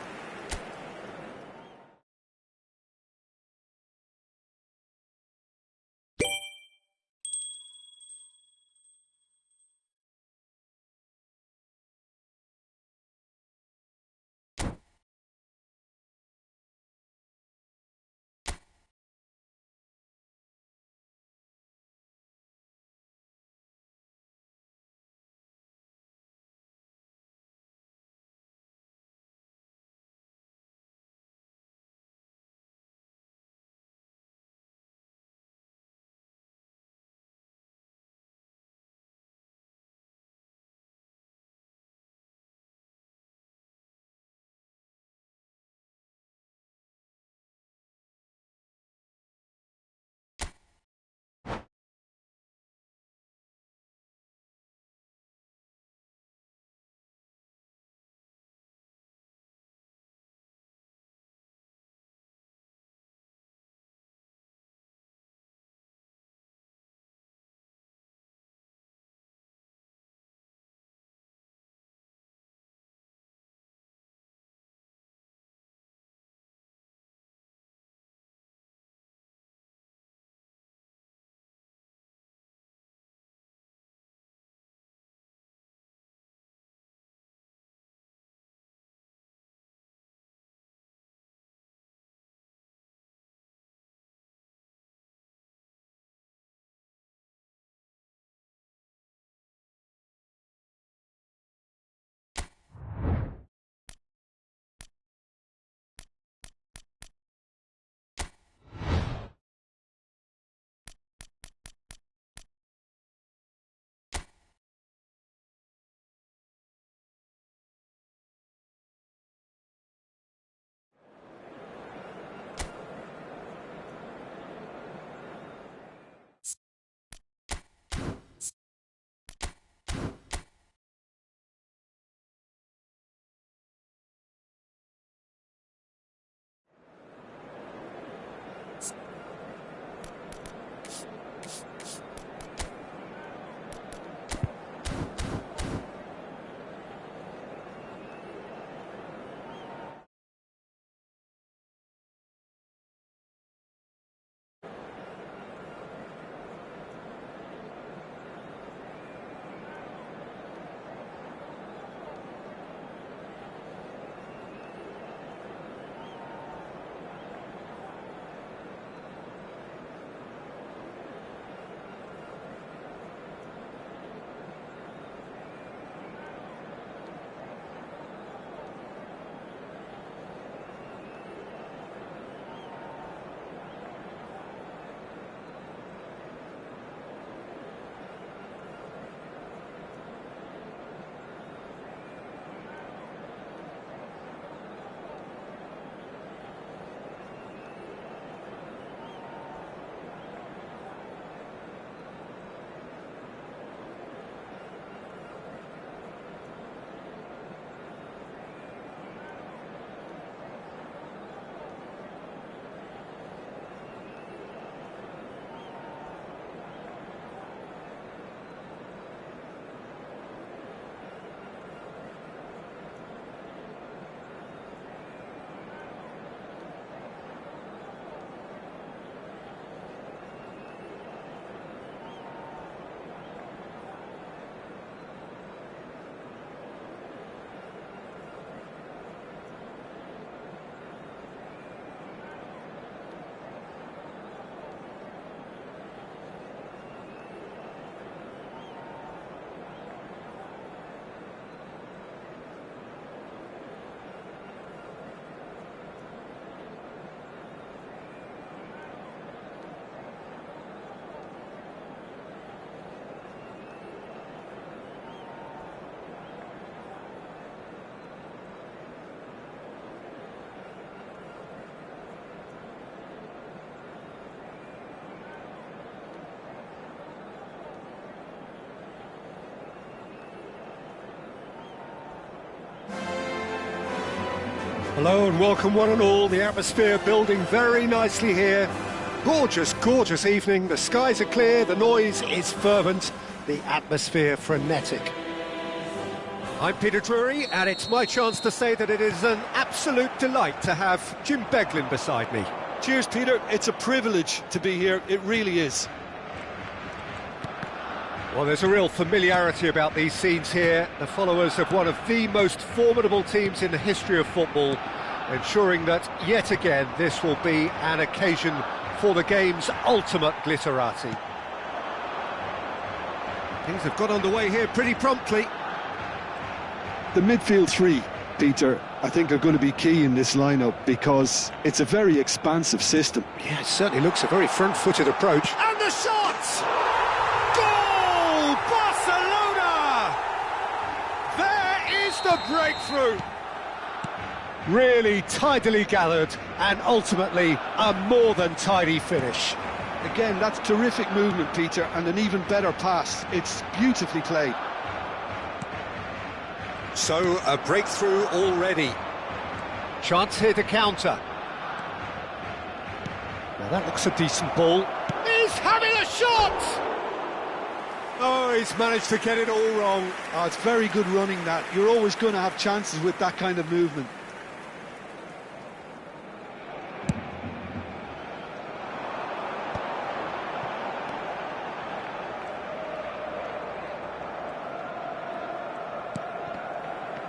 Hello and welcome one and all. The atmosphere building very nicely here. Gorgeous, gorgeous evening. The skies are clear, the noise is fervent, the atmosphere frenetic. I'm Peter Drury, and it's my chance to say that it is an absolute delight to have Jim Beglin beside me. Cheers, Peter. It's a privilege to be here. It really is. Well, there's a real familiarity about these scenes here. The followers of one of the most formidable teams in the history of football, ensuring that, yet again, this will be an occasion for the game's ultimate glitterati. Things have got underway here pretty promptly. The midfield three, Peter, I think are going to be key in this lineup because it's a very expansive system. Yeah, it certainly looks a very front-footed approach. And the shot! Goal! Barcelona! There is the breakthrough! Really tidily gathered and ultimately a more than tidy finish. Again, that's terrific movement, Peter, and an even better pass. It's beautifully played. So, a breakthrough already. Chance here to counter. Now that looks a decent ball. He's having a shot! Oh, he's managed to get it all wrong. Oh, it's very good running, that. You're always going to have chances with that kind of movement.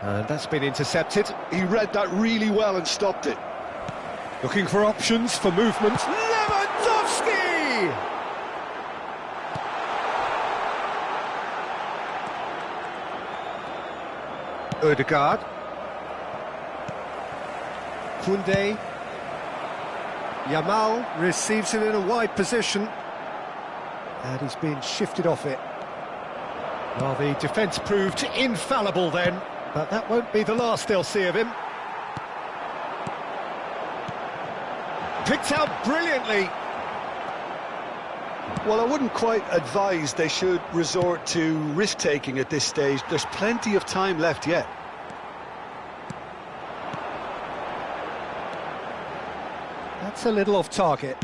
And that's been intercepted. He read that really well and stopped it. Looking for options for movement. Lewandowski! Ødegaard. Koundé. Yamal receives it in a wide position. And he's been shifted off it. Well, the defence proved infallible then. But that won't be the last they'll see of him. Picked out brilliantly. Well, I wouldn't quite advise they should resort to risk-taking at this stage. There's plenty of time left yet. That's a little off target.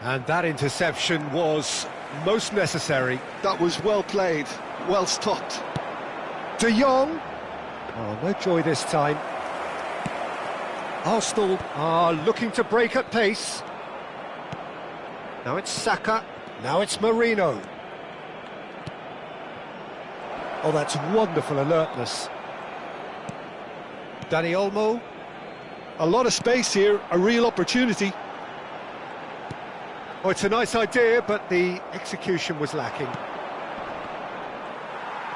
And that interception was most necessary. That was well played, well stopped. De Jong. Oh, no joy this time. Arsenal are looking to break at pace. Now it's Saka. Now it's Marino. Oh, that's wonderful alertness. Dani Olmo. A lot of space here, a real opportunity. Oh, it's a nice idea, but the execution was lacking.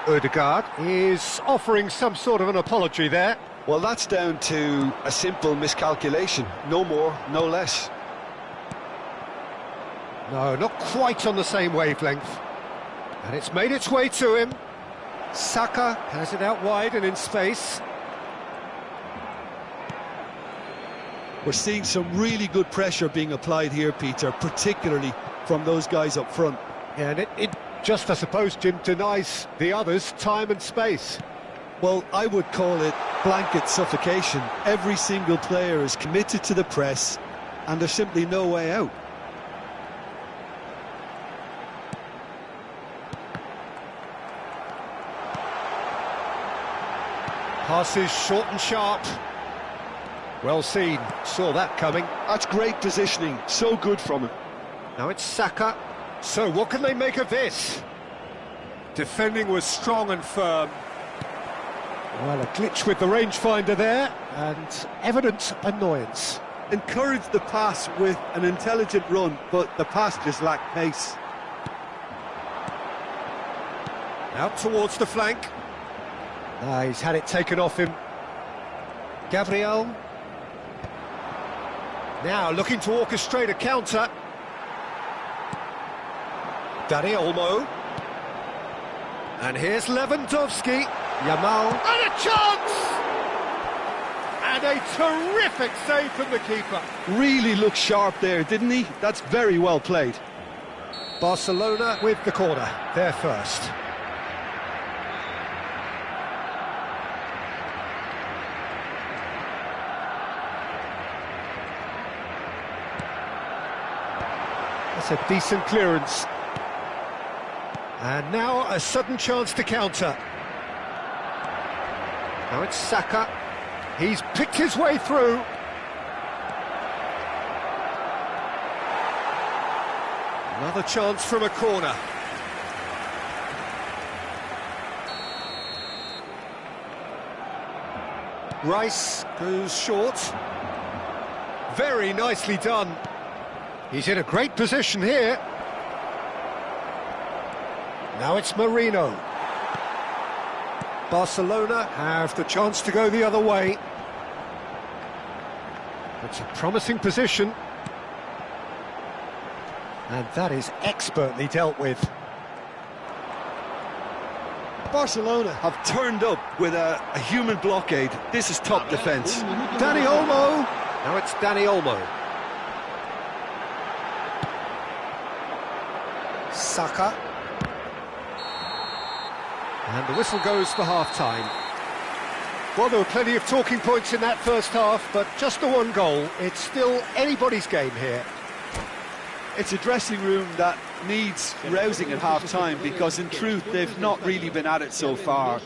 Ødegaard is offering some sort of an apology there. Well, that's down to a simple miscalculation. No more, no less. No, not quite on the same wavelength. And it's made its way to him. Saka has it out wide and in space. We're seeing some really good pressure being applied here, Peter, particularly from those guys up front. Yeah, and it just, I suppose, Jim, denies the others time and space. Well, I would call it blanket suffocation. Every single player is committed to the press, and there's simply no way out. Passes short and sharp. Well seen, saw that coming. That's great positioning, so good from him. Now it's Saka. So what can they make of this? Defending was strong and firm. Well, a glitch with the rangefinder there, and evident annoyance. Encouraged the pass with an intelligent run, but the pass just lacked pace. Out towards the flank. He's had it taken off him. Gabriel. Now looking to orchestrate a counter. Dani Olmo. And here's Lewandowski. Yamal. And a chance! And a terrific save from the keeper. Really looked sharp there, didn't he? That's very well played. Barcelona with the corner, they're first. That's a decent clearance. And now a sudden chance to counter. Now it's Saka. He's picked his way through. Another chance from a corner. Rice goes short. Very nicely done. He's in a great position here. Now it's Marino. Barcelona have the chance to go the other way. It's a promising position. And that is expertly dealt with. Barcelona have turned up with a human blockade. This is top defence. Dani Olmo. Now it's Dani Olmo. Saka. And the whistle goes for half-time. Well, there were plenty of talking points in that first half, but just the one goal. It's still anybody's game here. It's a dressing room that needs rousing at half-time, because in truth they've not really been at it so far.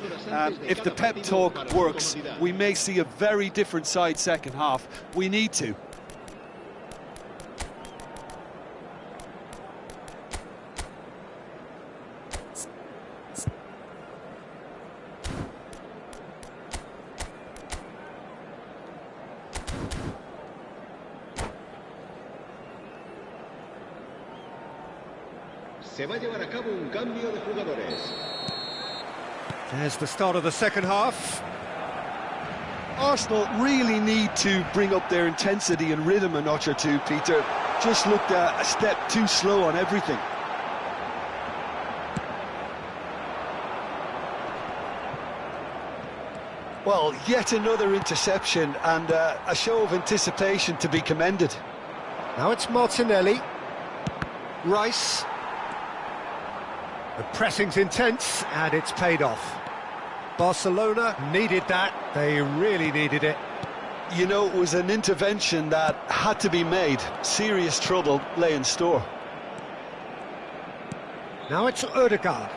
If the pep talk works, we may see a very different side second half. We need to. Se va a llevar a cabo un cambio de jugadores. There's the start of the second half. Arsenal really need to bring up their intensity and rhythm a notch or two, Peter. Just looked a step too slow on everything. Well, yet another interception, and a show of anticipation to be commended. Now it's Martinelli. Rice. The pressing's intense, and it's paid off. Barcelona needed that. They really needed it. You know, it was an intervention that had to be made. Serious trouble lay in store. Now it's Ødegaard.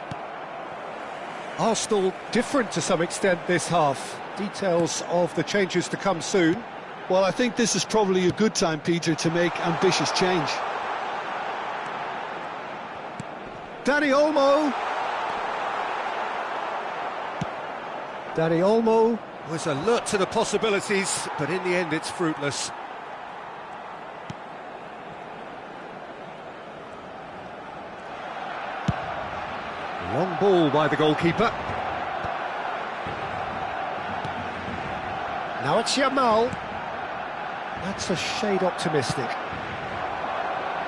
Arsenal different to some extent this half. Details of the changes to come soon. Well, I think this is probably a good time, Peter, to make ambitious change. Dani Olmo. Dani Olmo was alert to the possibilities, but in the end it's fruitless. Long ball by the goalkeeper. Now it's Yamal. That's a shade optimistic.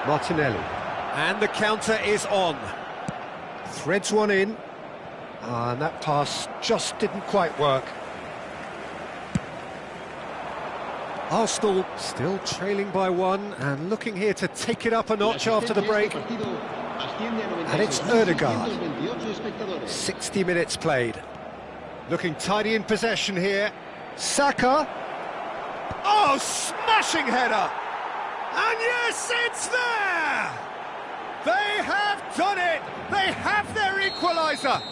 Martinelli. And the counter is on. Threads one in. And that pass just didn't quite work. Arsenal still trailing by one and looking here to take it up a notch after the break. And it's Ødegaard. 60 minutes played. Looking tidy in possession here. Saka. Oh, smashing header! And yes, it's there! They have done it! They have their equaliser!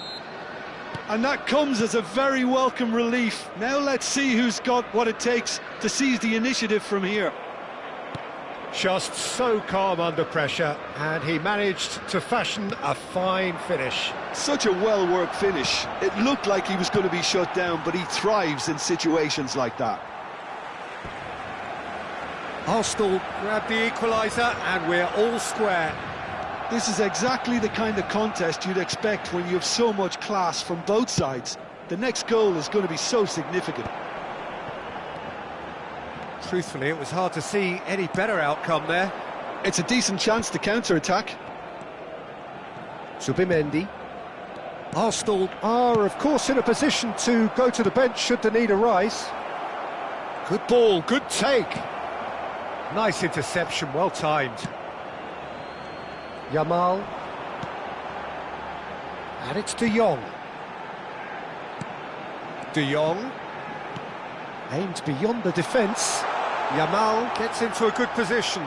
And that comes as a very welcome relief. Now let's see who's got what it takes to seize the initiative from here. Just so calm under pressure, and he managed to fashion a fine finish. Such a well-worked finish. It looked like he was going to be shut down, but he thrives in situations like that. Arsenal grab the equaliser, and we're all square. This is exactly the kind of contest you'd expect when you have so much class from both sides. The next goal is going to be so significant. Truthfully, it was hard to see any better outcome there. It's a decent chance to counter-attack. Zubimendi. Arsenal are, of course, in a position to go to the bench should the need arise. Good ball, good take. Nice interception, well timed. Yamal. And it's De Jong. De Jong. Aimed beyond the defence. Yamal gets into a good position.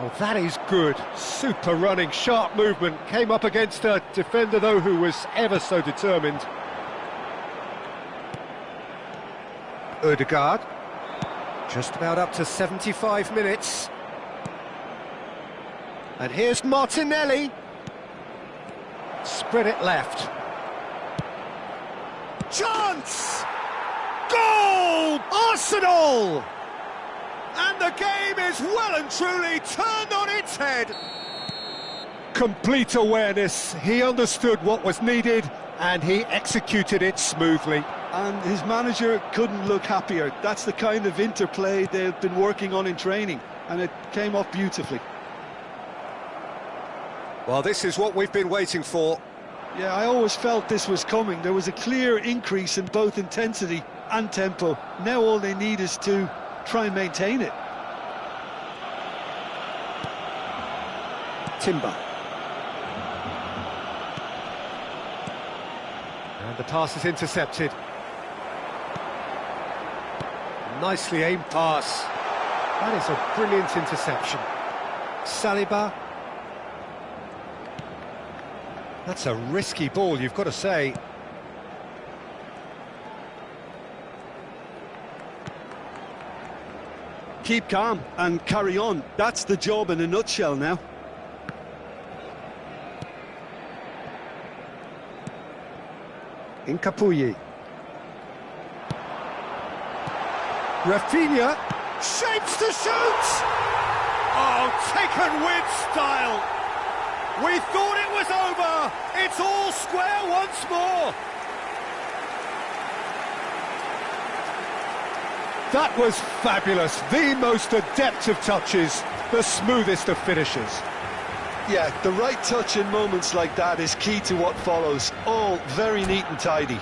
Oh, that is good. Super running, sharp movement. Came up against a defender, though, who was ever so determined. Ødegaard. Just about up to 75 minutes. And here's Martinelli. Spread it left. Chance! Goal! Arsenal! And the game is well and truly turned on its head. Complete awareness. He understood what was needed and he executed it smoothly. And his manager couldn't look happier. That's the kind of interplay they've been working on in training, and it came off beautifully. Well, this is what we've been waiting for. Yeah, I always felt this was coming. There was a clear increase in both intensity and tempo. Now all they need is to try and maintain it. Timber. And the pass is intercepted. Nicely aimed pass. That is a brilliant interception. Saliba. That's a risky ball, you've got to say. Keep calm and carry on. That's the job in a nutshell now. Incapuyi. Rafinha shapes to shoot! Oh, taken with style! We thought it was over! It's all square once more! That was fabulous, the most adept of touches, the smoothest of finishes. Yeah, the right touch in moments like that is key to what follows. All very neat and tidy.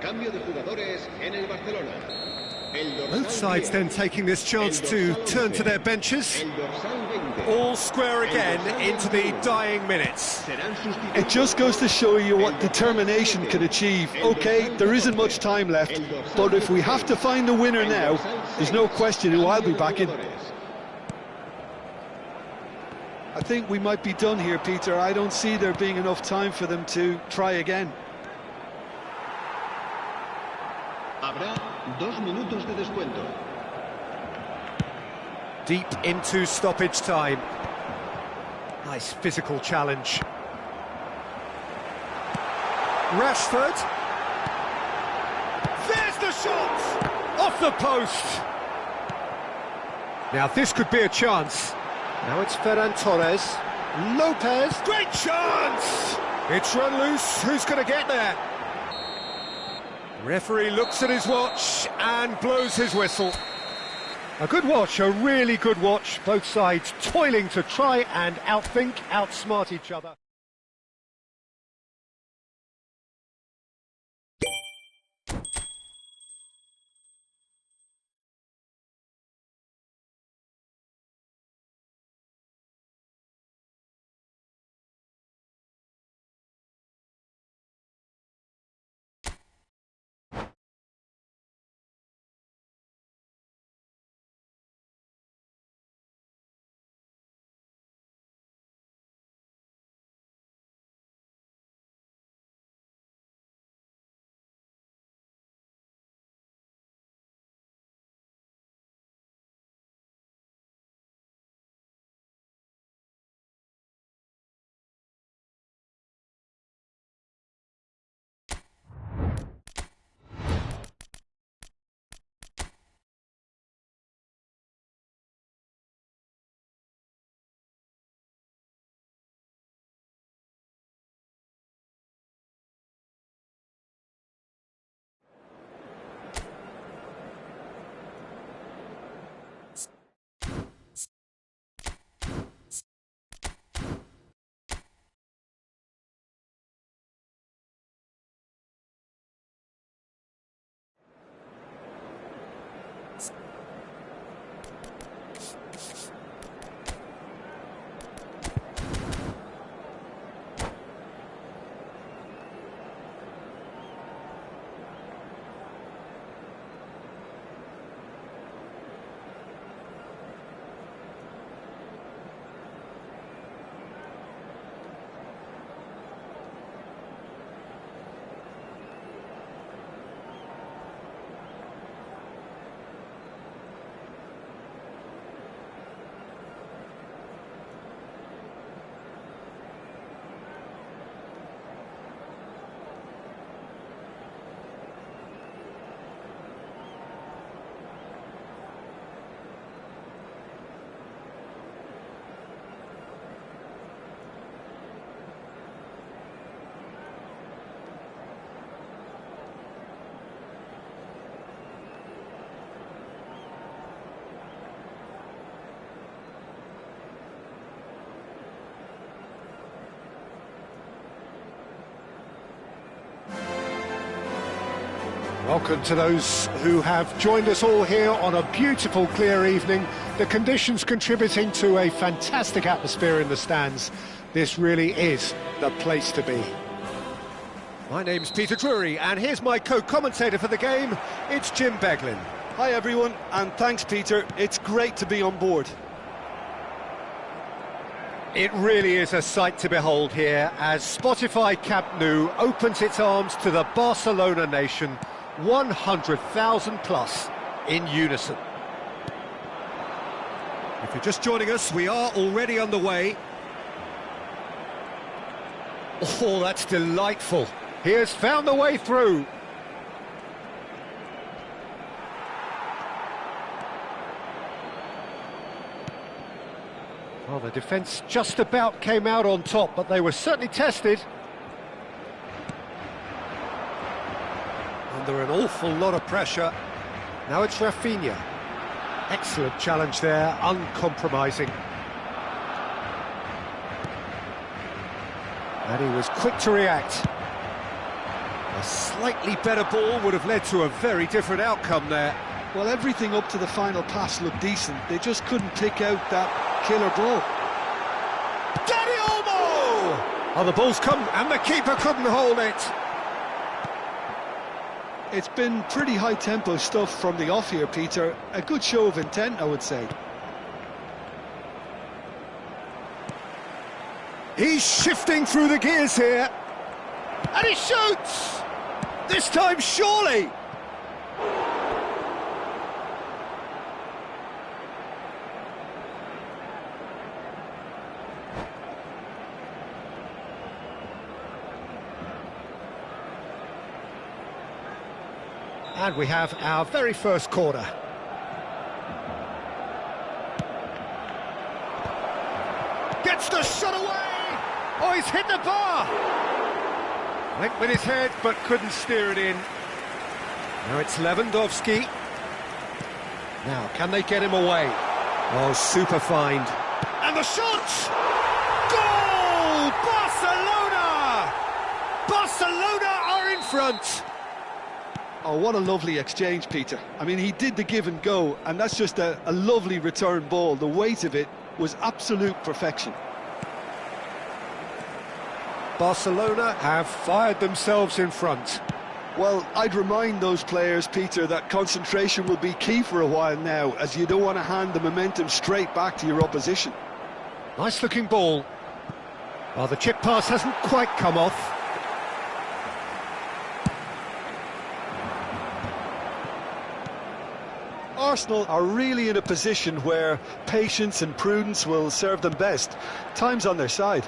Cambio de jugadores en el Barcelona. Both sides then taking this chance to turn to their benches. All square again into the dying minutes. It just goes to show you what determination can achieve. Okay, there isn't much time left, but if we have to find a winner now, there's no question who I'll be backing. I think we might be done here, Peter. I don't see there being enough time for them to try again. Habrá 2 minutos de descuento. Deep into stoppage time. Nice physical challenge. Rashford. There's the shot! Off the post! Now this could be a chance. Now it's Ferran Torres. Lopez. Great chance! It's run loose. Who's going to get there? Referee looks at his watch and blows his whistle. A good watch, a really good watch. Both sides toiling to try and outthink, outsmart each other. Welcome to those who have joined us all here on a beautiful, clear evening. The conditions contributing to a fantastic atmosphere in the stands. This really is the place to be. My name's Peter Drury, and here's my co-commentator for the game. It's Jim Beglin. Hi everyone, and thanks Peter, it's great to be on board. It really is a sight to behold here as Spotify Camp Nou opens its arms to the Barcelona nation, 100,000 plus in unison. If you're just joining us, we are already underway. Oh, that's delightful. He has found the way through. Well, the defence just about came out on top, but they were certainly tested. Under an awful lot of pressure. Now it's Rafinha. Excellent challenge there, uncompromising. And he was quick to react. A slightly better ball would have led to a very different outcome there. Well, everything up to the final pass looked decent. They just couldn't pick out that killer ball. Dani Olmo! Oh, the ball's come, and the keeper couldn't hold it. It's been pretty high-tempo stuff from the off here, Peter. A good show of intent, I would say. He's shifting through the gears here. And he shoots! This time, surely! And we have our very first corner. Gets the shot away! Oh, he's hit the bar! Went with his head, but couldn't steer it in. Now it's Lewandowski. Now, can they get him away? Oh, super find. And the shot! Goal! Barcelona! Barcelona are in front! Oh, what a lovely exchange, Peter. I mean, he did the give and go, and that's just a lovely return ball. The weight of it was absolute perfection. Barcelona have fired themselves in front. Well, I'd remind those players, Peter, that concentration will be key for a while now, as you don't want to hand the momentum straight back to your opposition. Nice looking ball. Well, the chip pass hasn't quite come off. Arsenal are really in a position where patience and prudence will serve them best. Time's on their side.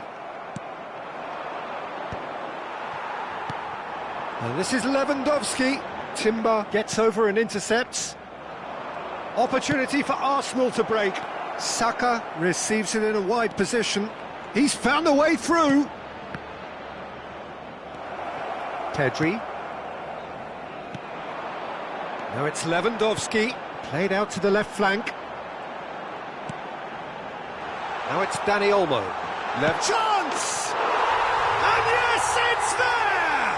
And this is Lewandowski. Timber gets over and intercepts. Opportunity for Arsenal to break. Saka receives it in a wide position. He's found a way through. Pedri. Now it's Lewandowski. Played out to the left flank. Now it's Dani Olmo. Left chance! And yes, it's there!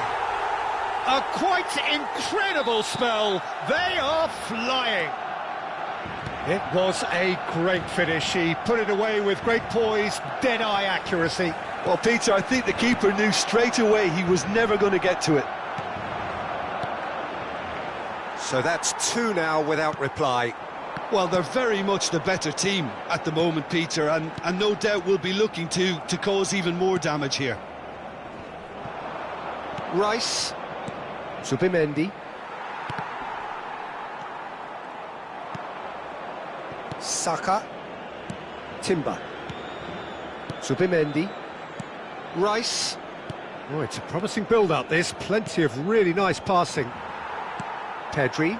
A quite incredible spell. They are flying. It was a great finish. He put it away with great poise, dead-eye accuracy. Well, Peter, I think the keeper knew straight away he was never going to get to it. So that's two now without reply. Well, they're very much the better team at the moment, Peter, and no doubt will be looking to cause even more damage here. Rice. Zubimendi. Saka. Timber. Zubimendi. Rice. Oh, it's a promising build-up, this. Plenty of really nice passing. Pedri.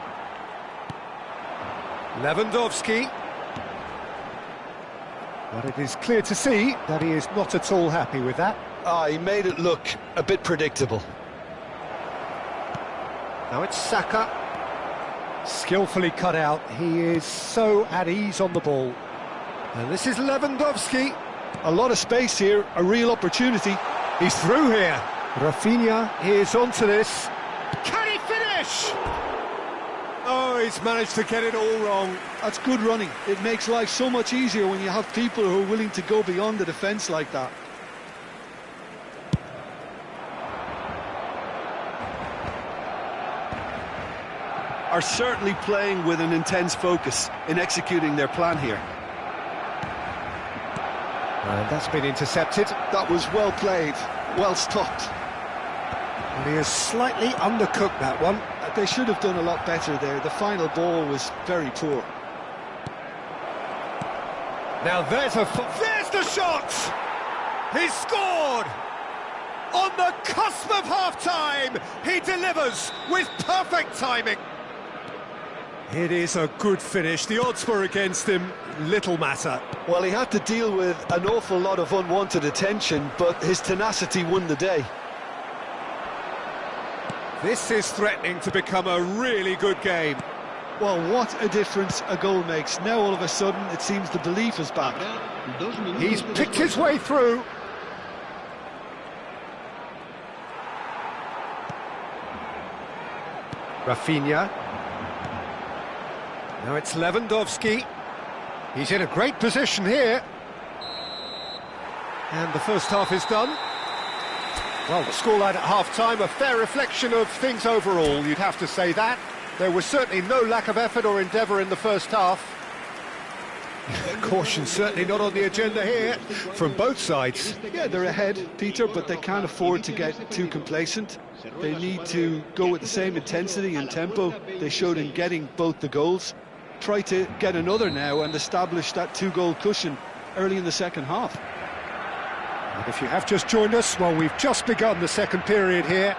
Lewandowski. But it is clear to see that he is not at all happy with that. He made it look a bit predictable. Now it's Saka. Skillfully cut out. He is so at ease on the ball. And this is Lewandowski. A lot of space here, a real opportunity. He's through here. Rafinha is onto this. Can he finish? finish! Oh, he's managed to get it all wrong. That's good running. It makes life so much easier when you have people who are willing to go beyond the defence like that. Are certainly playing with an intense focus in executing their plan here. And that's been intercepted. That was well played, well stopped. And he has slightly undercooked that one. They should have done a lot better there. The final ball was very poor. Now there's the shot! He scored! On the cusp of half-time, he delivers with perfect timing. It is a good finish. The odds were against him. Little matter. Well, he had to deal with an awful lot of unwanted attention, but his tenacity won the day. This is threatening to become a really good game. Well, what a difference a goal makes. Now all of a sudden it seems the belief is back. He's picked his way through. Rafinha. Now it's Lewandowski. He's in a great position here. And the first half is done. Well, the scoreline at half-time, a fair reflection of things overall, you'd have to say that. There was certainly no lack of effort or endeavour in the first half. Caution certainly not on the agenda here, from both sides. Yeah, they're ahead, Peter, but they can't afford to get too complacent. They need to go with the same intensity and tempo they showed in getting both the goals. Try to get another now and establish that two-goal cushion early in the second half. And if you have just joined us, well, we've just begun the second period here.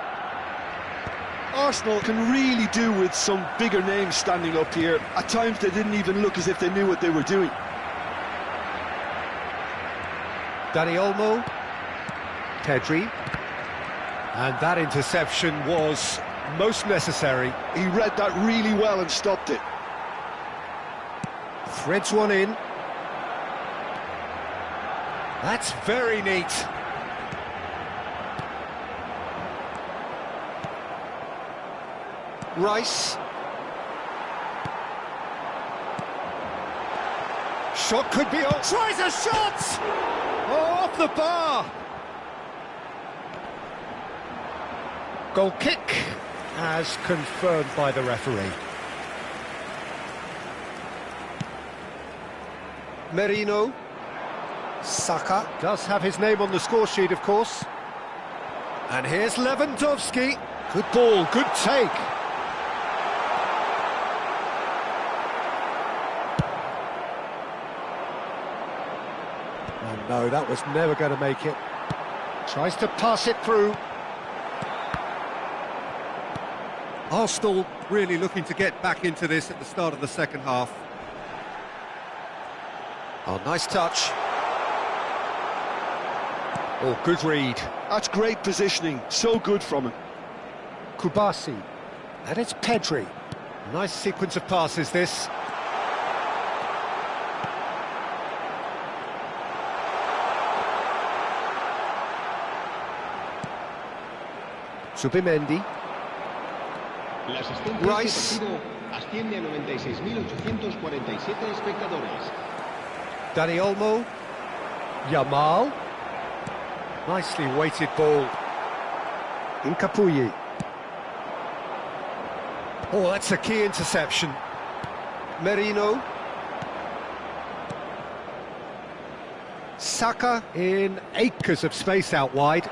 Arsenal can really do with some bigger names standing up here. At times they didn't even look as if they knew what they were doing. Dani Olmo, Pedri, and that interception was most necessary. He read that really well and stopped it. Threads one in. That's very neat. Rice. Shot could be on. Tries a shot! Oh, off the bar. Goal kick, as confirmed by the referee. Merino. Saka does have his name on the score sheet, of course. And here's Lewandowski. Good ball, good take. Oh no, that was never going to make it. Tries to pass it through. Arsenal really looking to get back into this at the start of the second half. Oh, nice touch. Oh, good read. That's great positioning, so good from him. Kubasi. And it's Pedri. Nice sequence of passes, this. Subimendi. Rice. Asciende a 96.847 espectadores. Dani Olmo. Yamal. Nicely weighted ball. Incapuyi. Oh, that's a key interception. Merino. Saka in acres of space out wide.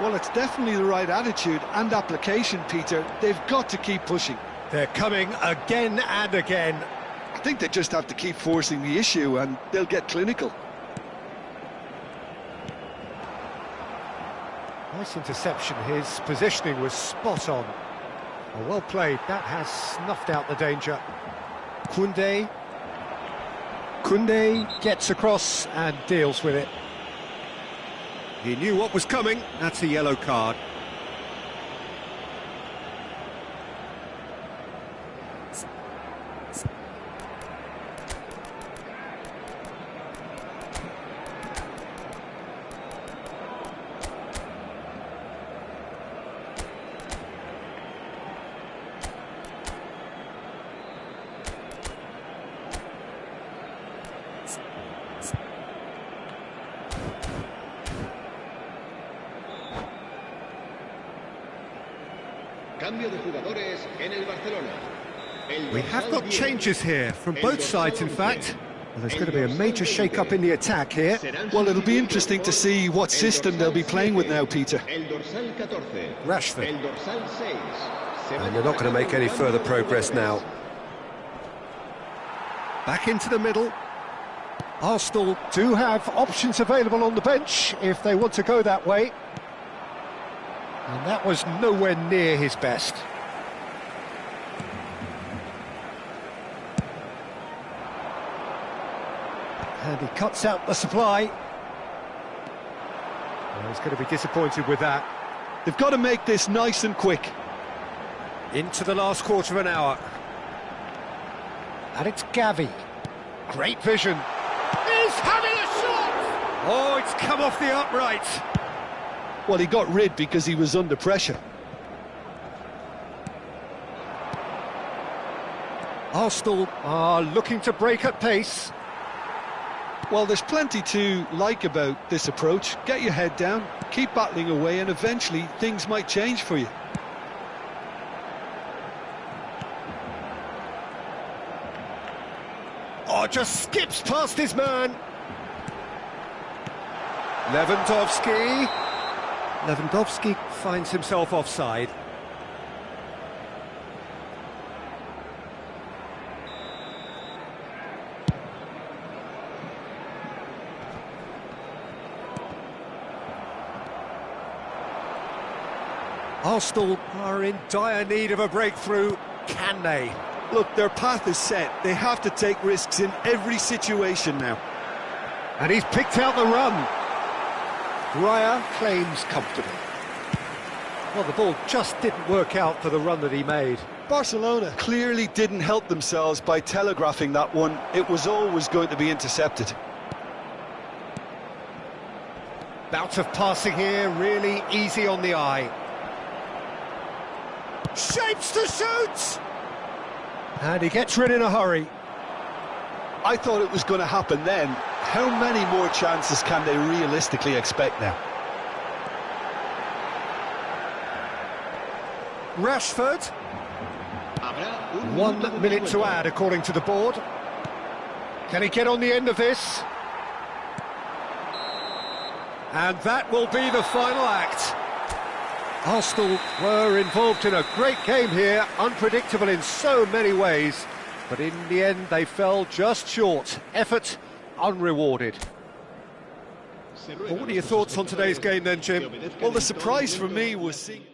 Well, it's definitely the right attitude and application, Peter. They've got to keep pushing. They're coming again and again. I think they just have to keep forcing the issue and they'll get clinical. Nice interception. His positioning was spot on. Oh, well played. That has snuffed out the danger. Koundé. Koundé gets across and deals with it. He knew what was coming. That's a yellow card. Cambio de jugadores en el Barcelona. We have got changes here from both sides, in fact. Well, there's going to be a major shake-up in the attack here. Well, it'll be interesting to see what system they'll be playing with now, Peter. Rashford. And they're not going to make any further progress now. Back into the middle. Arsenal do have options available on the bench if they want to go that way. And that was nowhere near his best. And he cuts out the supply. Well, he's going to be disappointed with that. They've got to make this nice and quick. Into the last quarter of an hour. And it's Gavi. Great vision. He's having a shot! Oh, it's come off the upright. Well, he got rid because he was under pressure. Arsenal are looking to break at pace. Well, there's plenty to like about this approach. Get your head down, keep battling away, and eventually things might change for you. Oh, just skips past his man. Lewandowski finds himself offside. Arsenal are in dire need of a breakthrough. Can they? Look, their path is set. They have to take risks in every situation now. And he's picked out the run. Raya claims comfortably. Well, the ball just didn't work out for the run that he made. Barcelona clearly didn't help themselves by telegraphing that one. It was always going to be intercepted. Bout of passing here, really easy on the eye. Shapes to shoot! And he gets rid in a hurry. I thought it was going to happen then. How many more chances can they realistically expect now? Rashford. 1 minute to add, according to the board. Can he get on the end of this? And that will be the final act. Arsenal were involved in a great game here, unpredictable in so many ways, but in the end they fell just short. Effort unrewarded. Well, what are your thoughts on today's game then, Jim? Well, the surprise for me was seeing...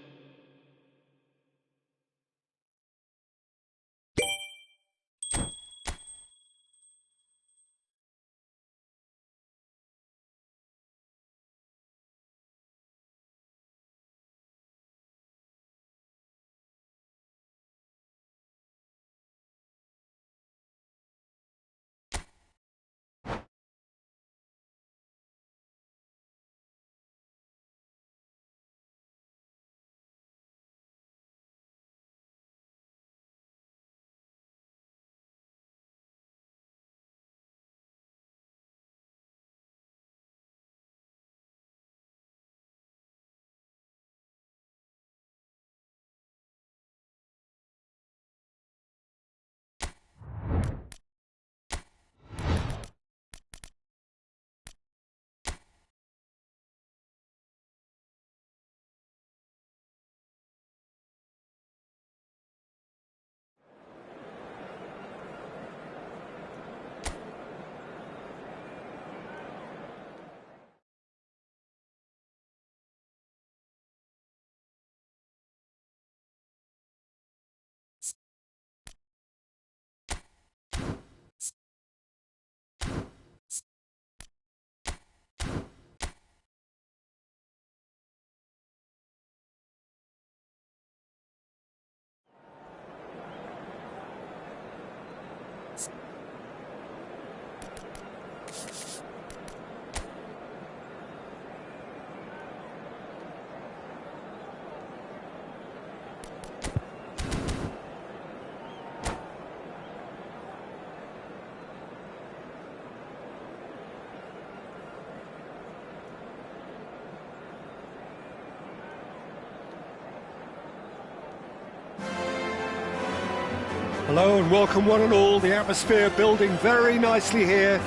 Hello and welcome one and all. The atmosphere building very nicely here.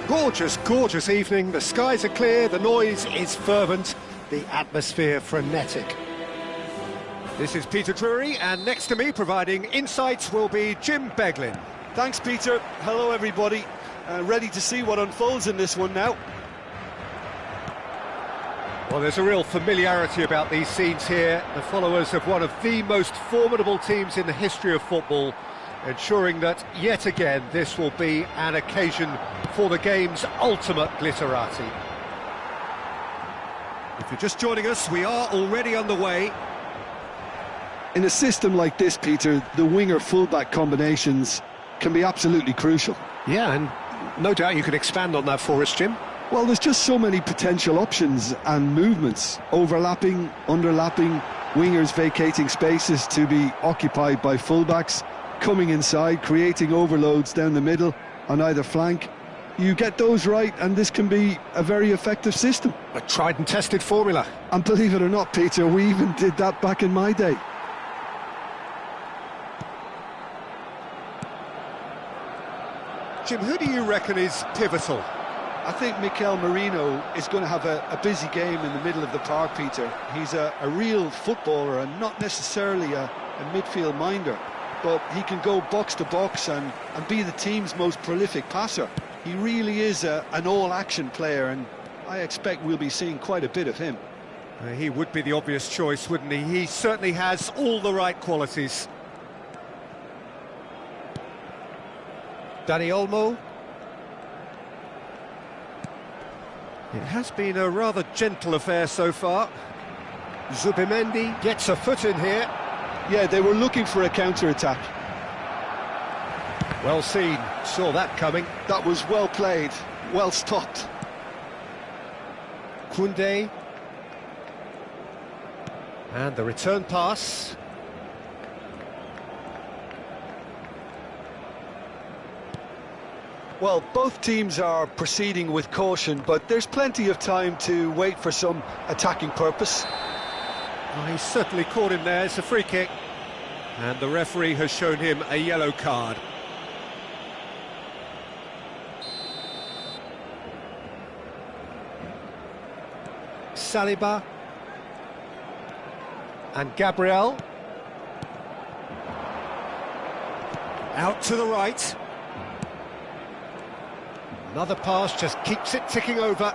Gorgeous, gorgeous evening. The skies are clear, the noise is fervent, the atmosphere frenetic. This is Peter Drury, and next to me providing insights will be Jim Beglin. Thanks, Peter. Hello, everybody. Ready to see what unfolds in this one now. Well, there's a real familiarity about these scenes here. The followers of one of the most formidable teams in the history of football, ensuring that, yet again, this will be an occasion for the game's ultimate glitterati. If you're just joining us, we are already underway. In a system like this, Peter, the winger-fullback combinations can be absolutely crucial. Yeah, and no doubt you could expand on that for us, Jim. Well, there's just so many potential options and movements, overlapping, underlapping, wingers vacating spaces to be occupied by fullbacks, coming inside, creating overloads down the middle on either flank. You get those right and this can be a very effective system. A tried and tested formula. And believe it or not, Peter, we even did that back in my day. Jim, who do you reckon is pivotal? I think Mikel Merino is going to have a busy game in the middle of the park, Peter. He's a real footballer and not necessarily a midfield minder, but he can go box to box and be the team's most prolific passer. He really is an all-action player, and I expect we'll be seeing quite a bit of him. He would be the obvious choice, wouldn't he? He certainly has all the right qualities. Dani Olmo. It has been a rather gentle affair so far. Zubimendi gets a foot in here. Yeah, they were looking for a counter-attack. Well seen, saw that coming. That was well played, well stopped. Koundé. And the return pass. Well, both teams are proceeding with caution, but there's plenty of time to wait for some attacking purpose. Oh, he's certainly caught him there. It's a free kick. And the referee has shown him a yellow card. Saliba. And Gabriel. Out to the right. Another pass just keeps it ticking over.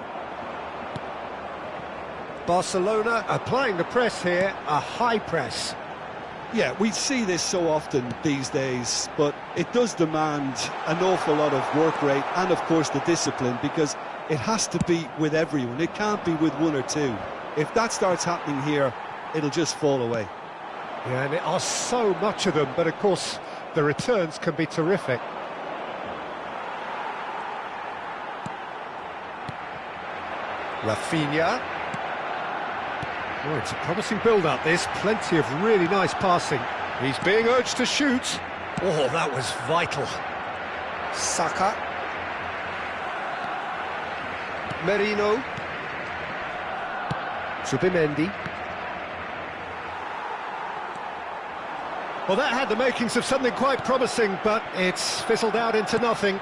Barcelona applying the press here, a high press. Yeah, we see this so often these days, but it does demand an awful lot of work rate and, of course, the discipline, because it has to be with everyone. It can't be with one or two. If that starts happening here, it'll just fall away. Yeah, and there are so much of them, but of course the returns can be terrific. Rafinha. Oh, it's a promising build-up, this. Plenty of really nice passing. He's being urged to shoot. Oh, that was vital. Saka. Merino. Zubimendi. Well, that had the makings of something quite promising, but it's fizzled out into nothing.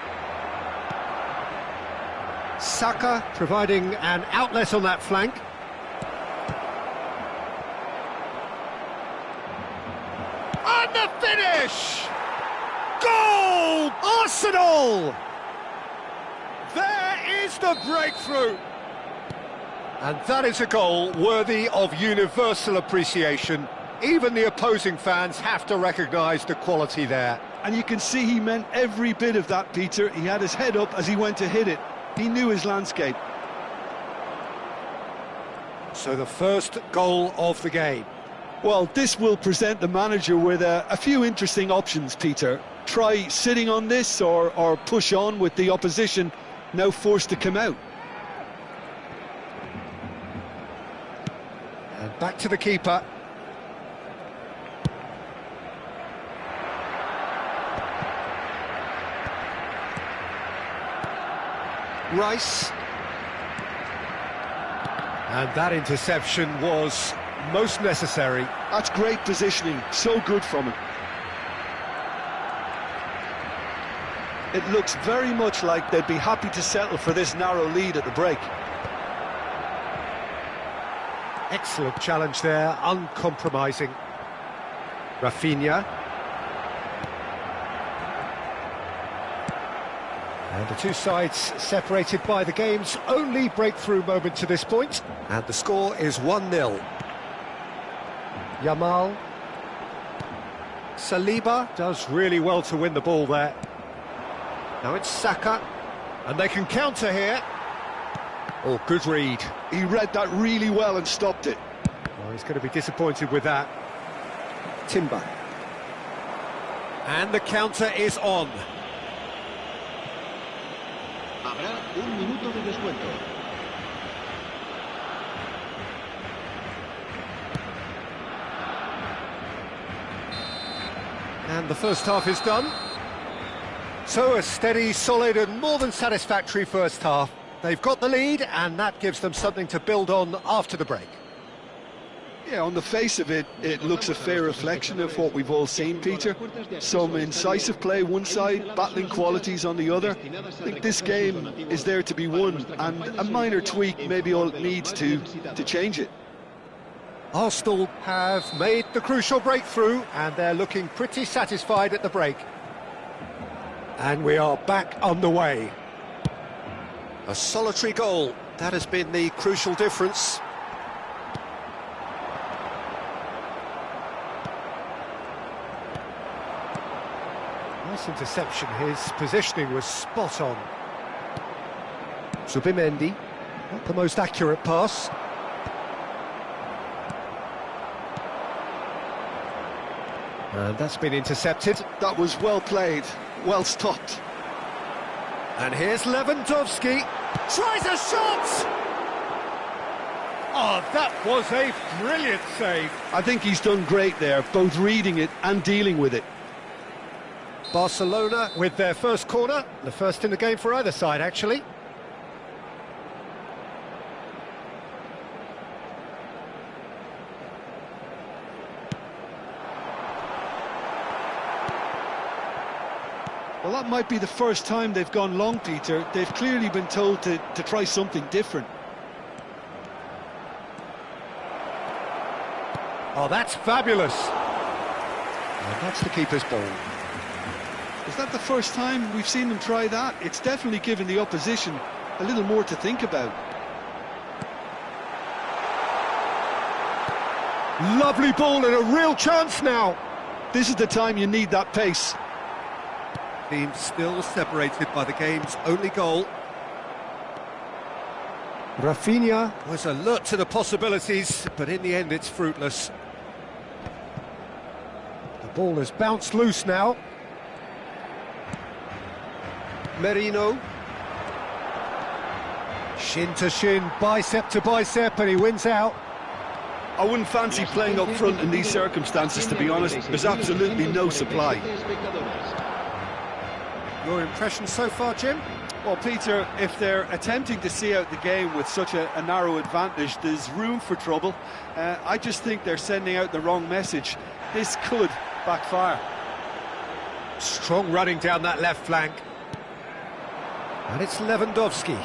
Saka providing an outlet on that flank. And the finish! Goal! Arsenal! There is the breakthrough! And that is a goal worthy of universal appreciation. Even the opposing fans have to recognise the quality there. And you can see he meant every bit of that, Peter. He had his head up as he went to hit it. He knew his landscape. So the first goal of the game. Well, this will present the manager with a few interesting options, Peter. Try sitting on this or push on with the opposition now forced to come out. And back to the keeper. Rice. And that interception was most necessary. That's great positioning, so good from him. It looks very much like they'd be happy to settle for this narrow lead at the break. Excellent challenge there, uncompromising. Rafinha. And the two sides separated by the game's only breakthrough moment to this point. And the score is 1-0. Yamal. Saliba does really well to win the ball there. Now it's Saka. And they can counter here. Oh, good read. He read that really well and stopped it. Oh, he's going to be disappointed with that. Timber. And the counter is on. Habrá un minuto de descuento. And the first half is done. So a steady, solid and more than satisfactory first half. They've got the lead and that gives them something to build on after the break. Yeah, on the face of it, it looks a fair reflection of what we've all seen, Peter. Some incisive play one side, battling qualities on the other. I think this game is there to be won, and a minor tweak maybe all it needs to change it. Arsenal have made the crucial breakthrough and they're looking pretty satisfied at the break. And we are back on the way. A solitary goal, that has been the crucial difference. Nice interception, his positioning was spot on. Zubimendi, not the most accurate pass. And that's been intercepted. That was well played, well stopped. And here's Lewandowski, tries a shot! Oh, that was a brilliant save. I think he's done great there, both reading it and dealing with it. Barcelona with their first corner, the first in the game for either side, actually. Well, that might be the first time they've gone long, Peter. They've clearly been told to try something different. Oh, that's fabulous. And that's the keeper's ball. Is that the first time we've seen them try that? It's definitely given the opposition a little more to think about. Lovely ball and a real chance now. This is the time you need that pace. Team still separated by the game's only goal. Rafinha was alert to the possibilities, but in the end it's fruitless. The ball has bounced loose now. Merino. Shin to shin, bicep to bicep, and he wins out. I wouldn't fancy playing up front in these circumstances, to be honest. There's absolutely no supply. Your impression so far, Jim? Well, Peter, if they're attempting to see out the game with such a narrow advantage, there's room for trouble. I just think they're sending out the wrong message. This could backfire. Strong running down that left flank. And it's Lewandowski.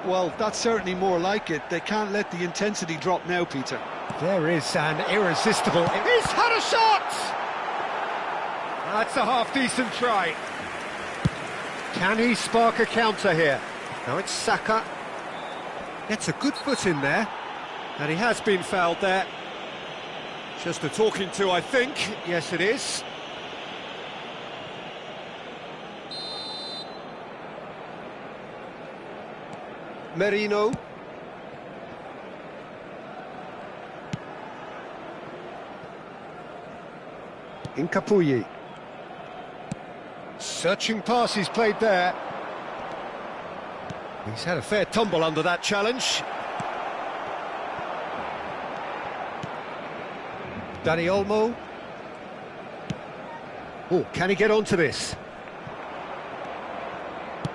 Well, that's certainly more like it. They can't let the intensity drop now, Peter. There is an irresistible... He's had a shot! That's a half-decent try. Can he spark a counter here? Now it's Saka. Gets a good foot in there. And he has been fouled there. Just a talking to, I think. Yes, it is. Merino. Incapuyi. Searching pass he's played there. He's had a fair tumble under that challenge. Dani Olmo. Oh, can he get onto this?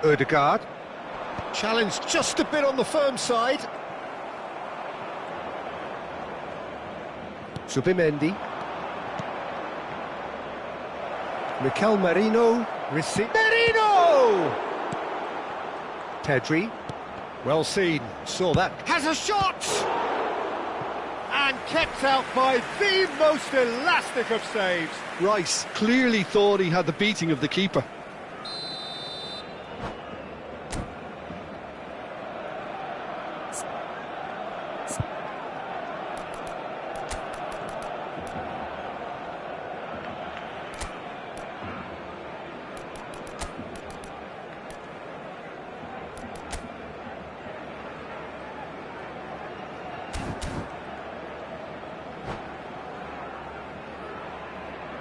Ødegaard. Challenge just a bit on the firm side. Zubimendi. Mikel Merino, Merino! Pedri, well seen, saw that. Has a shot! And kept out by the most elastic of saves. Rice clearly thought he had the beating of the keeper.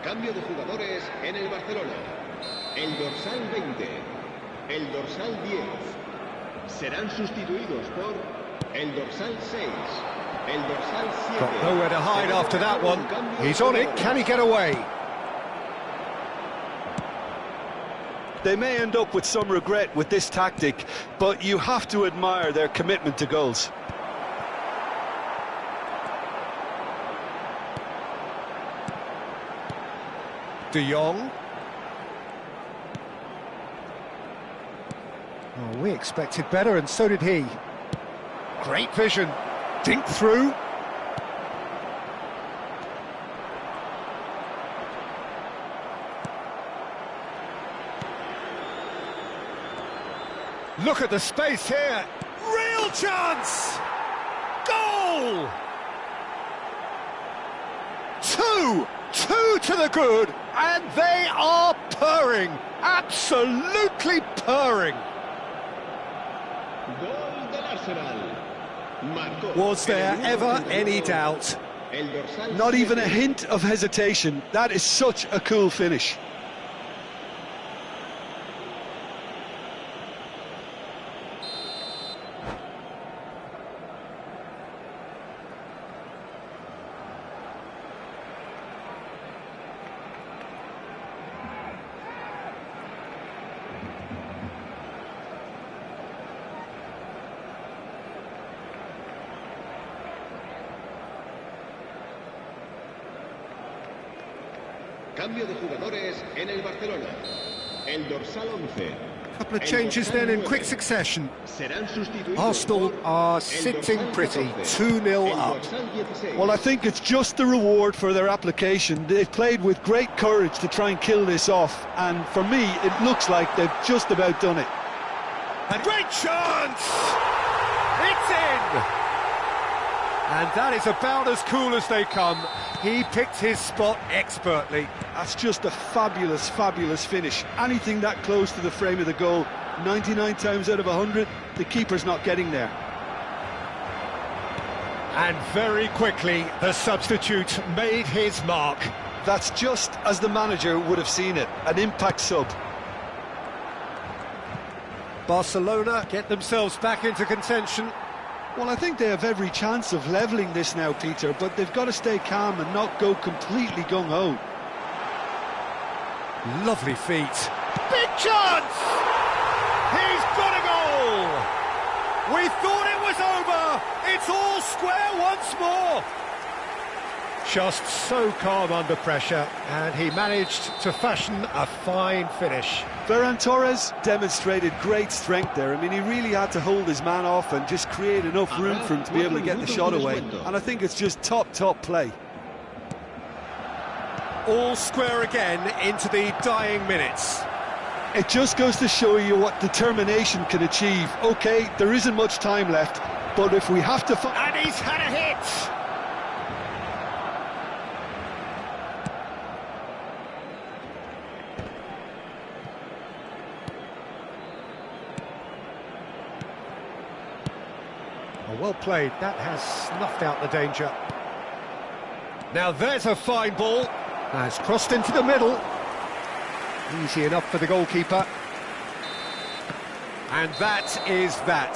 Cambio de jugadores en el Barcelona. El dorsal 20, el dorsal 10 serán sustituidos por el dorsal 6, el dorsal 7. Got nowhere to hide after that one. He's on it, can he get away? They may end up with some regret with this tactic, but you have to admire their commitment to goals. De Jong. Oh, we expected better, and so did he. Great vision. Dink through. Look at the space here. Real chance! Goal! Two to the good, and they are purring, absolutely purring. Gol del Arsenal. Marcó. Was there ever any doubt? El dorsal Not even a 7. hint of hesitation. That is such a cool finish. Cambio de jugadores en el Barcelona. El dorsal 11. Couple of el changes dorsal then in 9 quick succession. serán sustituidos Arsenal por are el sitting dorsal pretty, 14, 2-0 el up. dorsal 16. Well, I think it's just the reward for their application. They've played with great courage to try and kill this off, and for me, it looks like they've just about done it. A great chance! It's in! And that is about as cool as they come. He picked his spot expertly. That's just a fabulous, fabulous finish. Anything that close to the frame of the goal, 99 times out of 100, the keeper's not getting there. And very quickly, the substitute made his mark. That's just as the manager would have seen it, an impact sub. Barcelona get themselves back into contention. Well, I think they have every chance of levelling this now, Peter, but they've got to stay calm and not go completely gung-ho. Lovely feet. Big chance! He's got a goal! We thought it was over! It's all square once more! Just so calm under pressure, and he managed to fashion a fine finish. Ferran Torres demonstrated great strength there. I mean, he really had to hold his man off and just create enough room for him to be able to get the shot away. And I think it's just top play. All square again into the dying minutes. It just goes to show you what determination can achieve. OK, there isn't much time left, but if we have to... And he's had a hit! Oh, well played. That has snuffed out the danger. Now there's a fine ball. Has crossed into the middle. Easy enough for the goalkeeper. And that is that.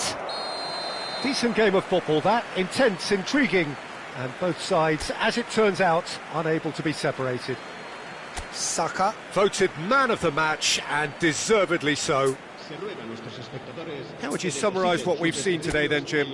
Decent game of football, that. Intense, intriguing. And both sides, as it turns out, unable to be separated. Saka, voted man of the match, and deservedly so. How would you summarise what we've seen today then, Jim?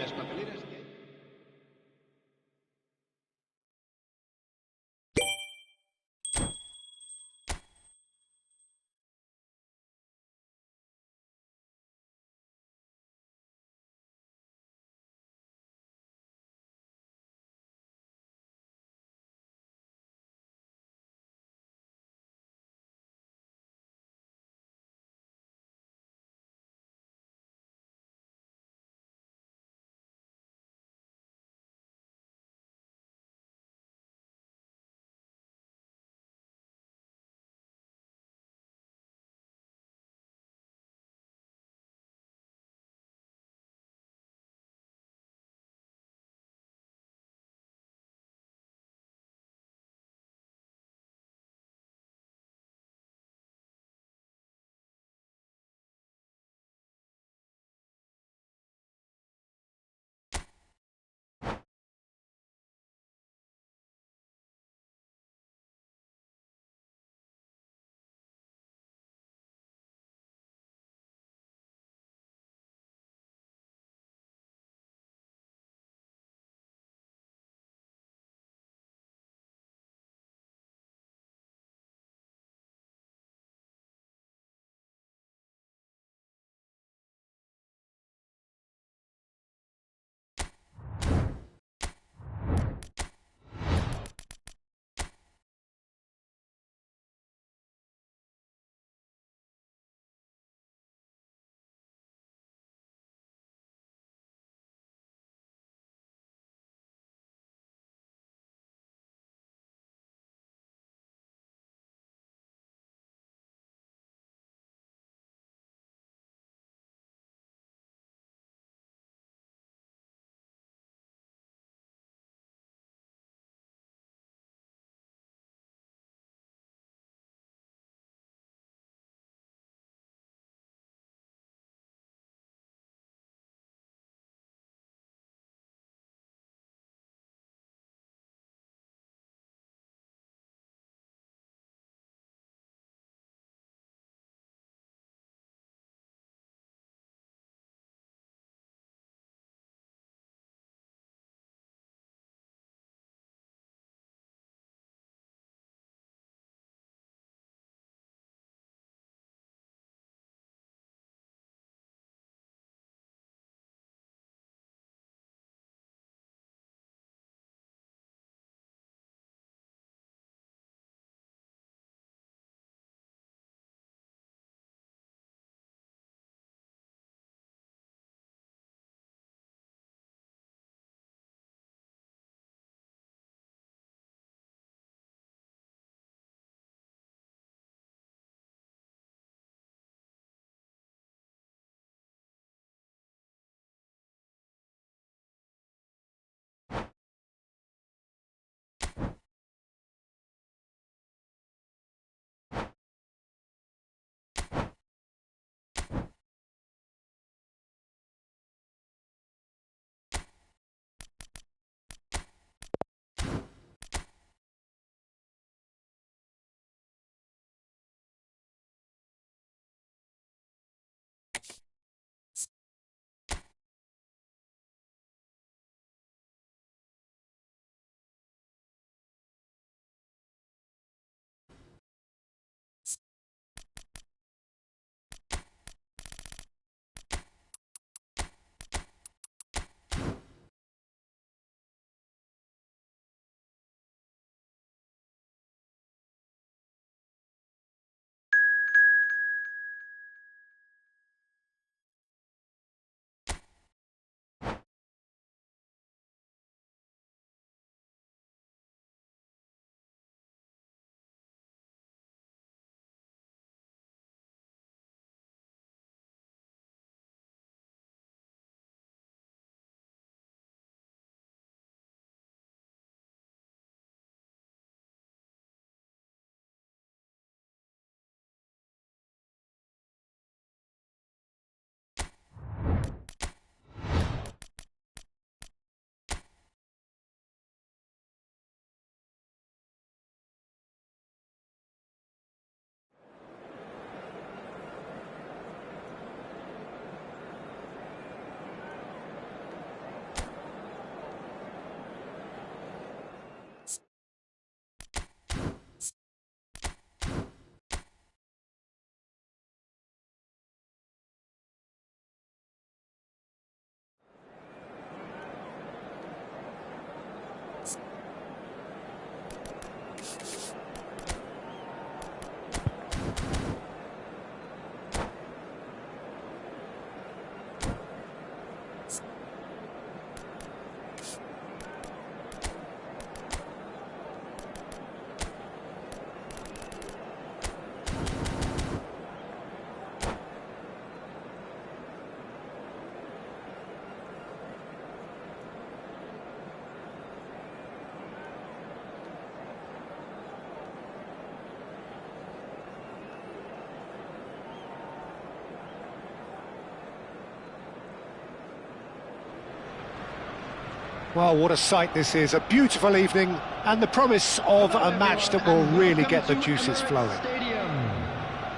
Well, what a sight this is, a beautiful evening, and the promise of a match that will really get the juices flowing.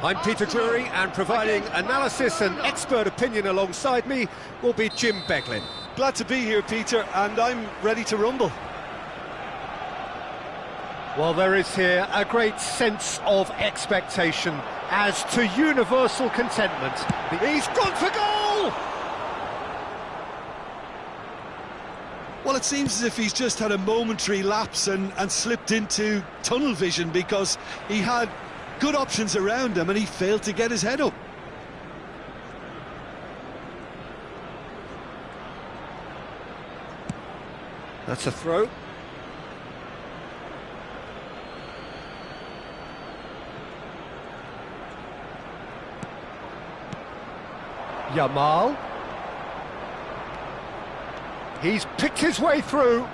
I'm Peter Drury, and providing analysis and expert opinion alongside me will be Jim Beglin. Glad to be here, Peter, and I'm ready to rumble. Well, there is here a great sense of expectation as to universal contentment. He's gone for goal! Well, it seems as if he's just had a momentary lapse and slipped into tunnel vision, because he had good options around him and he failed to get his head up. That's a throw. Yamal. He's picked his way through.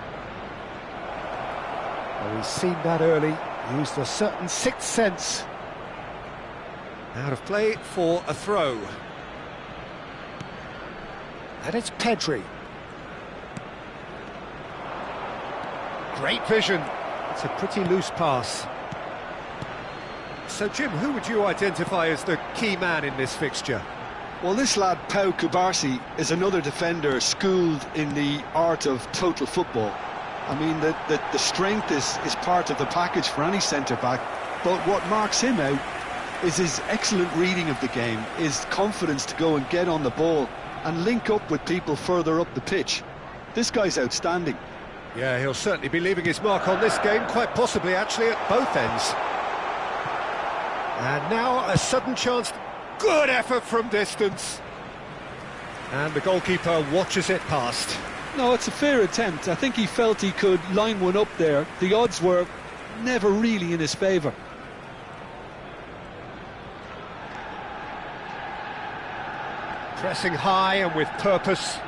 Oh, he's seen that early, used a certain sixth sense. Out of play for a throw. And it's Pedri. Great vision. It's a pretty loose pass. So, Jim, who would you identify as the key man in this fixture? Well, this lad, Pau Cubarsí, is another defender schooled in the art of total football. I mean, the strength is part of the package for any centre-back, but what marks him out is his excellent reading of the game, his confidence to go and get on the ball and link up with people further up the pitch. This guy's outstanding. Yeah, he'll certainly be leaving his mark on this game, quite possibly actually at both ends. And now a sudden chance. Good effort from distance. And the goalkeeper watches it past. No, it's a fair attempt. I think he felt he could line one up there. The odds were never really in his favour. Pressing high and with purpose.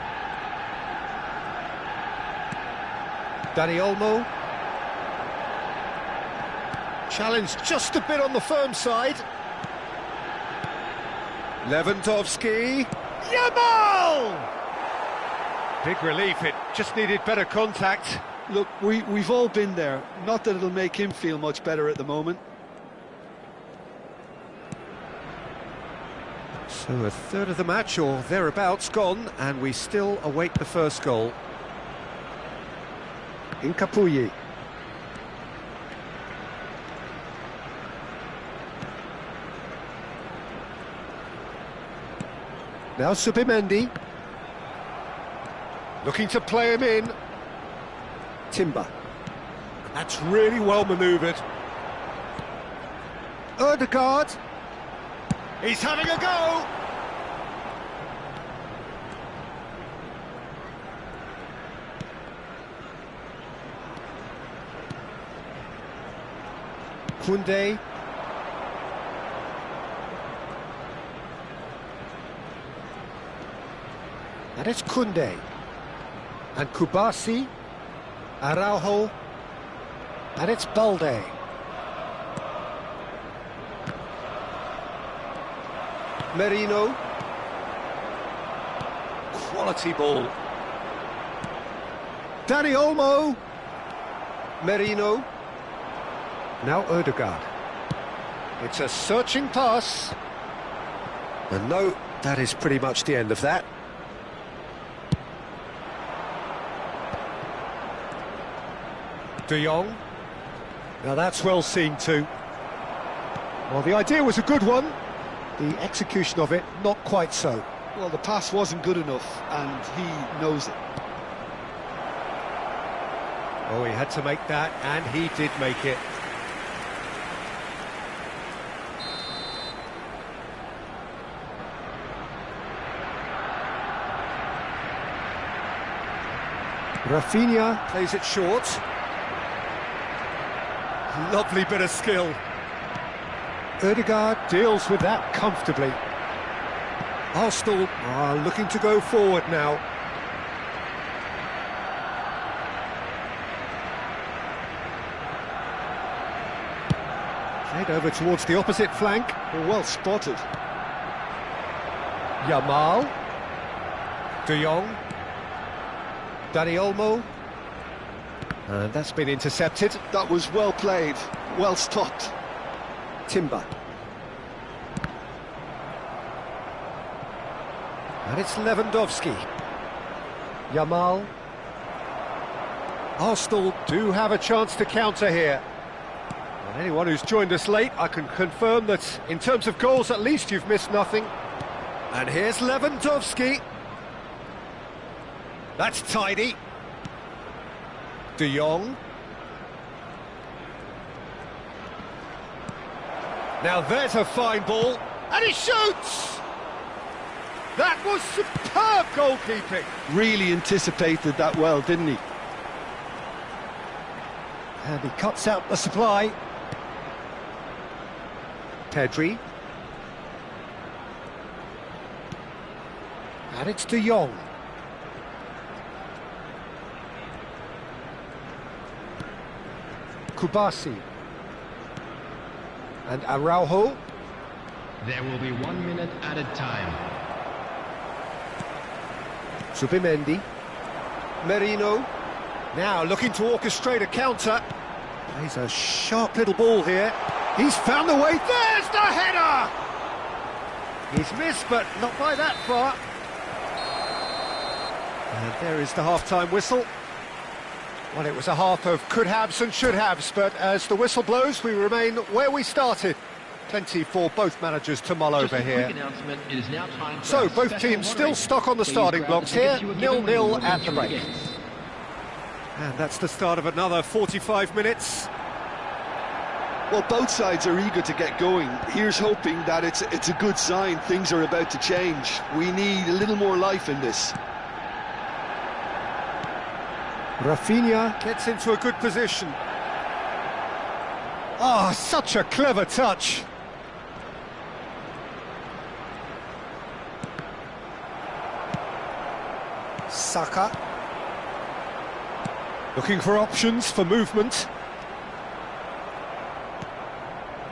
Dani Olmo. Challenged just a bit on the firm side. Lewandowski. Yamal! Big relief, it just needed better contact. Look, we've all been there. Not that it'll make him feel much better at the moment. So a third of the match, or thereabouts, gone, and we still await the first goal. Incapuyi. Now Subimendi. Looking to play him in. Timber. That's really well manoeuvred. Ødegaard. He's having a go! Koundé. And it's Koundé. And Cubarsí. Araujo. And it's Balde. Merino. Quality ball. Dani Olmo. Merino. Now Ødegaard. It's a searching pass. And no, that is pretty much the end of that. De Jong. Now that's well seen too. Well, the idea was a good one. The execution of it, not quite so. Well, the pass wasn't good enough, and he knows it. Oh, he had to make that, and he did make it. Rafinha plays it short. Lovely bit of skill. Ødegaard deals with that comfortably. Arsenal are looking to go forward now. Played over towards the opposite flank. Well spotted. Yamal. De Jong. Dani Olmo. And that's been intercepted. That was well played, well stopped. Timber. And it's Lewandowski. Yamal. Arsenal do have a chance to counter here. And anyone who's joined us late, I can confirm that in terms of goals, at least you've missed nothing. And here's Lewandowski. That's tidy. De Jong. Now there's a fine ball, and he shoots! That was superb goalkeeping. Really anticipated that well, didn't he? And he cuts out the supply. Pedri. And it's De Jong. Kubasi. And Araujo. There will be 1 minute added time. Zubimendi. Merino. Now looking to orchestrate a counter. Plays a sharp little ball here. He's found the way. There's the header! He's missed, but not by that far. And there is the half-time whistle. Well, it was a half of could-haves and should-haves, but as the whistle blows, we remain where we started. Plenty for both managers to mull over here. It is now time for So, both teams still stuck on the starting blocks here, 0-0 at the break. And that's the start of another 45 minutes. Well, both sides are eager to get going. Here's hoping that it's a good sign. Things are about to change. We need a little more life in this. Rafinha gets into a good position. Oh, such a clever touch. Saka. Looking for options for movement.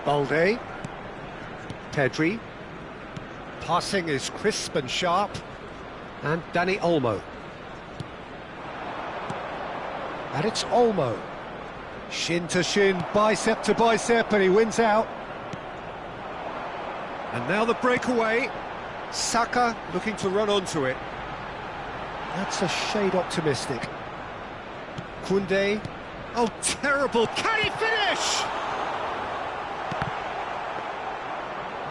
Balde. Pedri. Passing is crisp and sharp. And Dani Olmo. And it's Olmo. Shin to shin, bicep to bicep, and he wins out. And now the breakaway. Saka looking to run onto it. That's a shade optimistic. Koundé. Oh, terrible. Can he finish?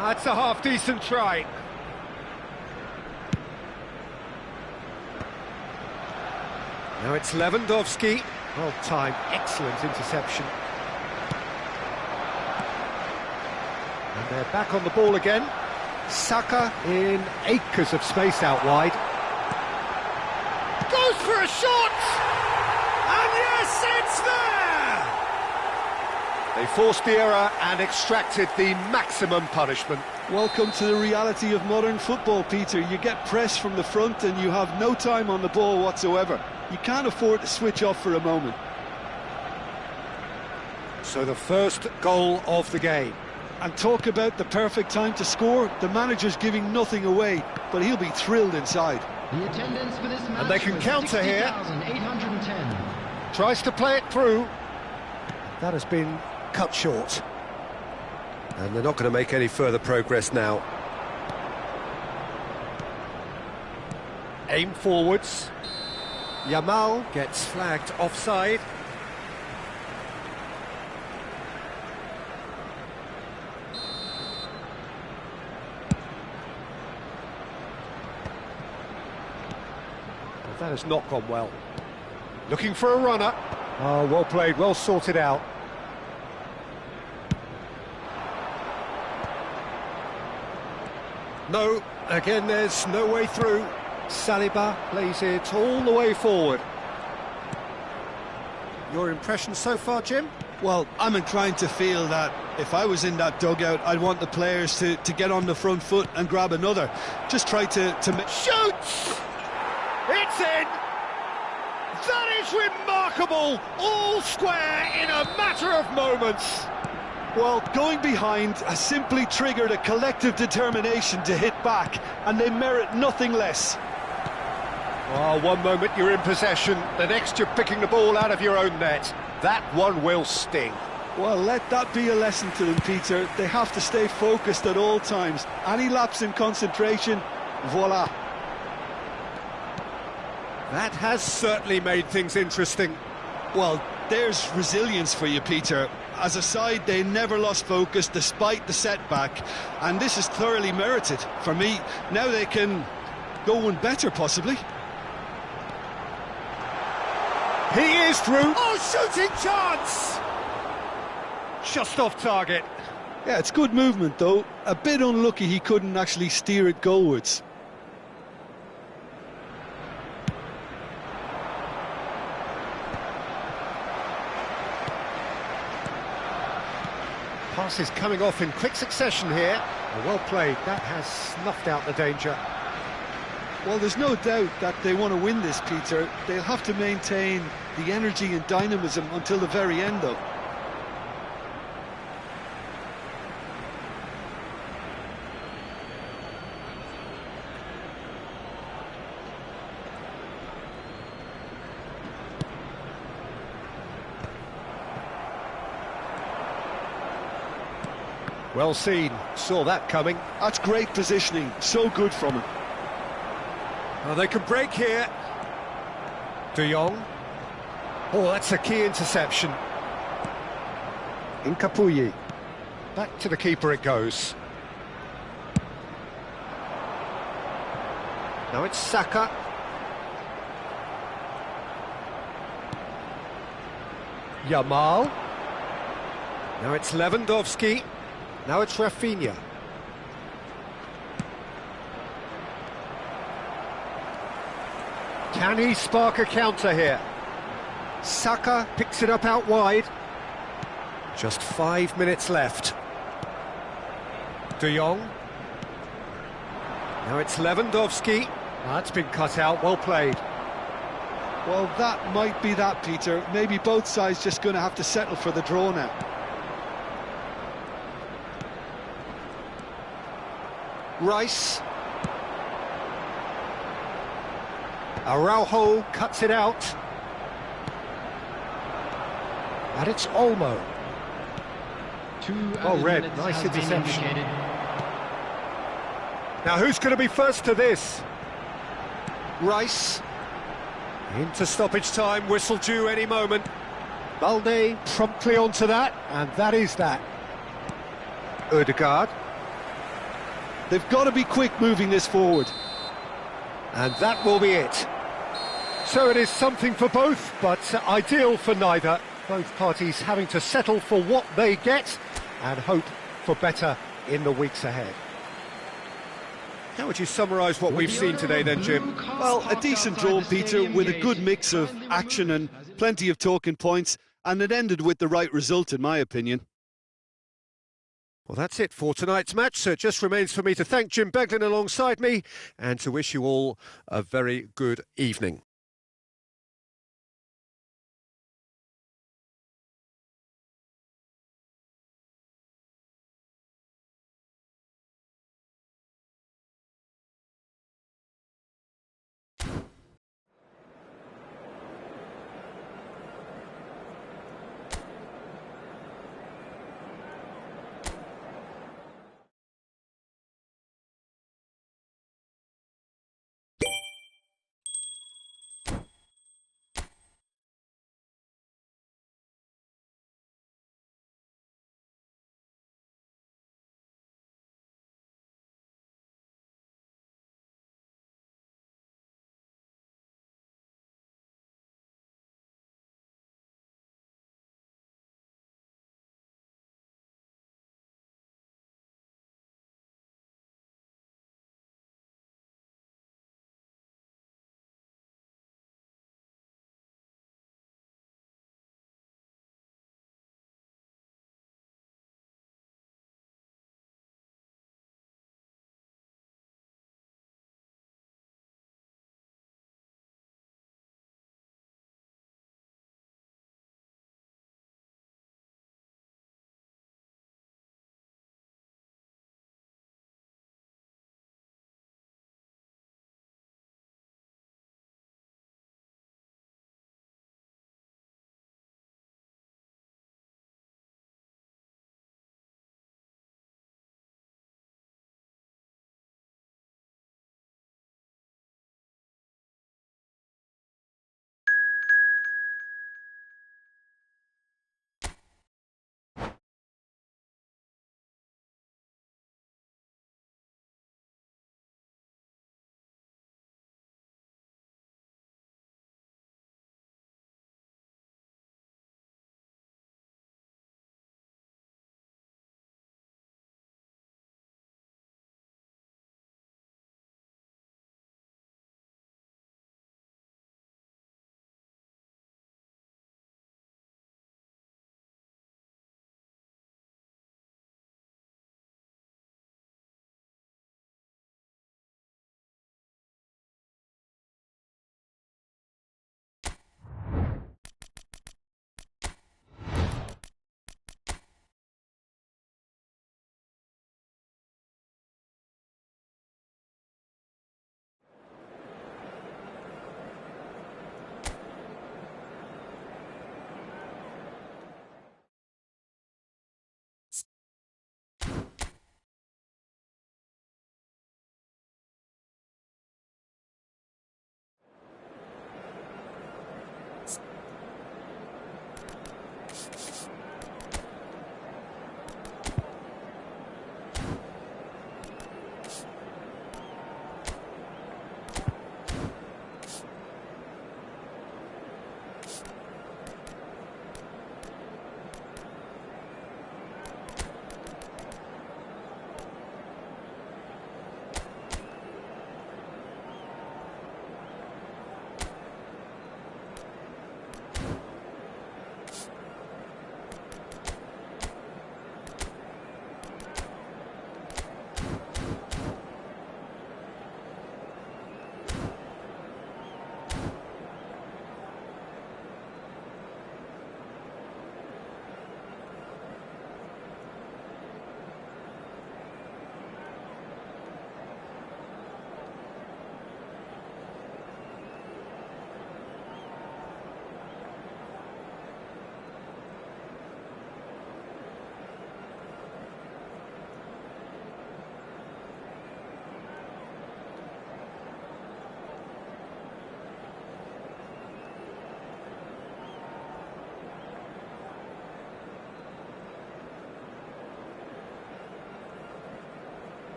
That's a half-decent try. Now it's Lewandowski. Well timed, excellent interception. And they're back on the ball again. Saka in acres of space out wide. Goes for a shot! And yes, it's there! They forced the error and extracted the maximum punishment. Welcome to the reality of modern football, Peter. You get pressed from the front and you have no time on the ball whatsoever. You can't afford to switch off for a moment. So the first goal of the game. And talk about the perfect time to score. The manager's giving nothing away, but he'll be thrilled inside. The attendance for this match And they can counter here. 60,810. Tries to play it through. That has been cut short. And they're not going to make any further progress now. Aim forwards. Yamal gets flagged offside. Well, that has not gone well. Looking for a runner. Oh, well played, well sorted out. No, again there's no way through. Saliba plays it all the way forward. Your impression so far, Jim? Well, I'm inclined to feel that if I was in that dugout, I'd want the players to get on the front foot and grab another. Just try to Shoots! It's in! That is remarkable! All square in a matter of moments. Well, going behind has simply triggered a collective determination to hit back, and they merit nothing less. Oh, one moment you're in possession, the next you're picking the ball out of your own net. That one will sting. Well, let that be a lesson to them, Peter. They have to stay focused at all times. Any lapse in concentration, voila. That has certainly made things interesting. Well, there's resilience for you, Peter. As a side, they never lost focus despite the setback, and this is thoroughly merited. For me, now they can go one better, possibly. He is through. Oh, shooting chance! Just off target. Yeah, it's good movement, though. A bit unlucky he couldn't actually steer it goalwards. Passes coming off in quick succession here. Well played, that has snuffed out the danger. Well, there's no doubt that they want to win this, Peter. They'll have to maintain the energy and dynamism until the very end, though. Well seen, saw that coming. That's great positioning, so good from him. Well, they can break here. De Jong. Oh, that's a key interception. Incapuyi. Back to the keeper it goes. Now it's Saka. Yamal. Now it's Lewandowski. Now it's Rafinha. Can he spark a counter here? Saka picks it up out wide. Just 5 minutes left. De Jong. Now it's Lewandowski. That's been cut out, well played. Well, that might be that, Peter. Maybe both sides just going to have to settle for the draw now. Rice. Araujo cuts it out. And it's Olmo. Oh, red, nice interception. Now who's going to be first to this? Rice. Into stoppage time, whistle due any moment. Balde promptly onto that, and that is that. Ødegaard. They've got to be quick moving this forward. And that will be it. So it is something for both, but ideal for neither. Both parties having to settle for what they get and hope for better in the weeks ahead. How would you summarise what we've seen today then, Jim? Well, a decent draw, Peter, with a good mix of action and plenty of talking points, and it ended with the right result, in my opinion. Well, that's it for tonight's match, so it just remains for me to thank Jim Beglin alongside me and to wish you all a very good evening.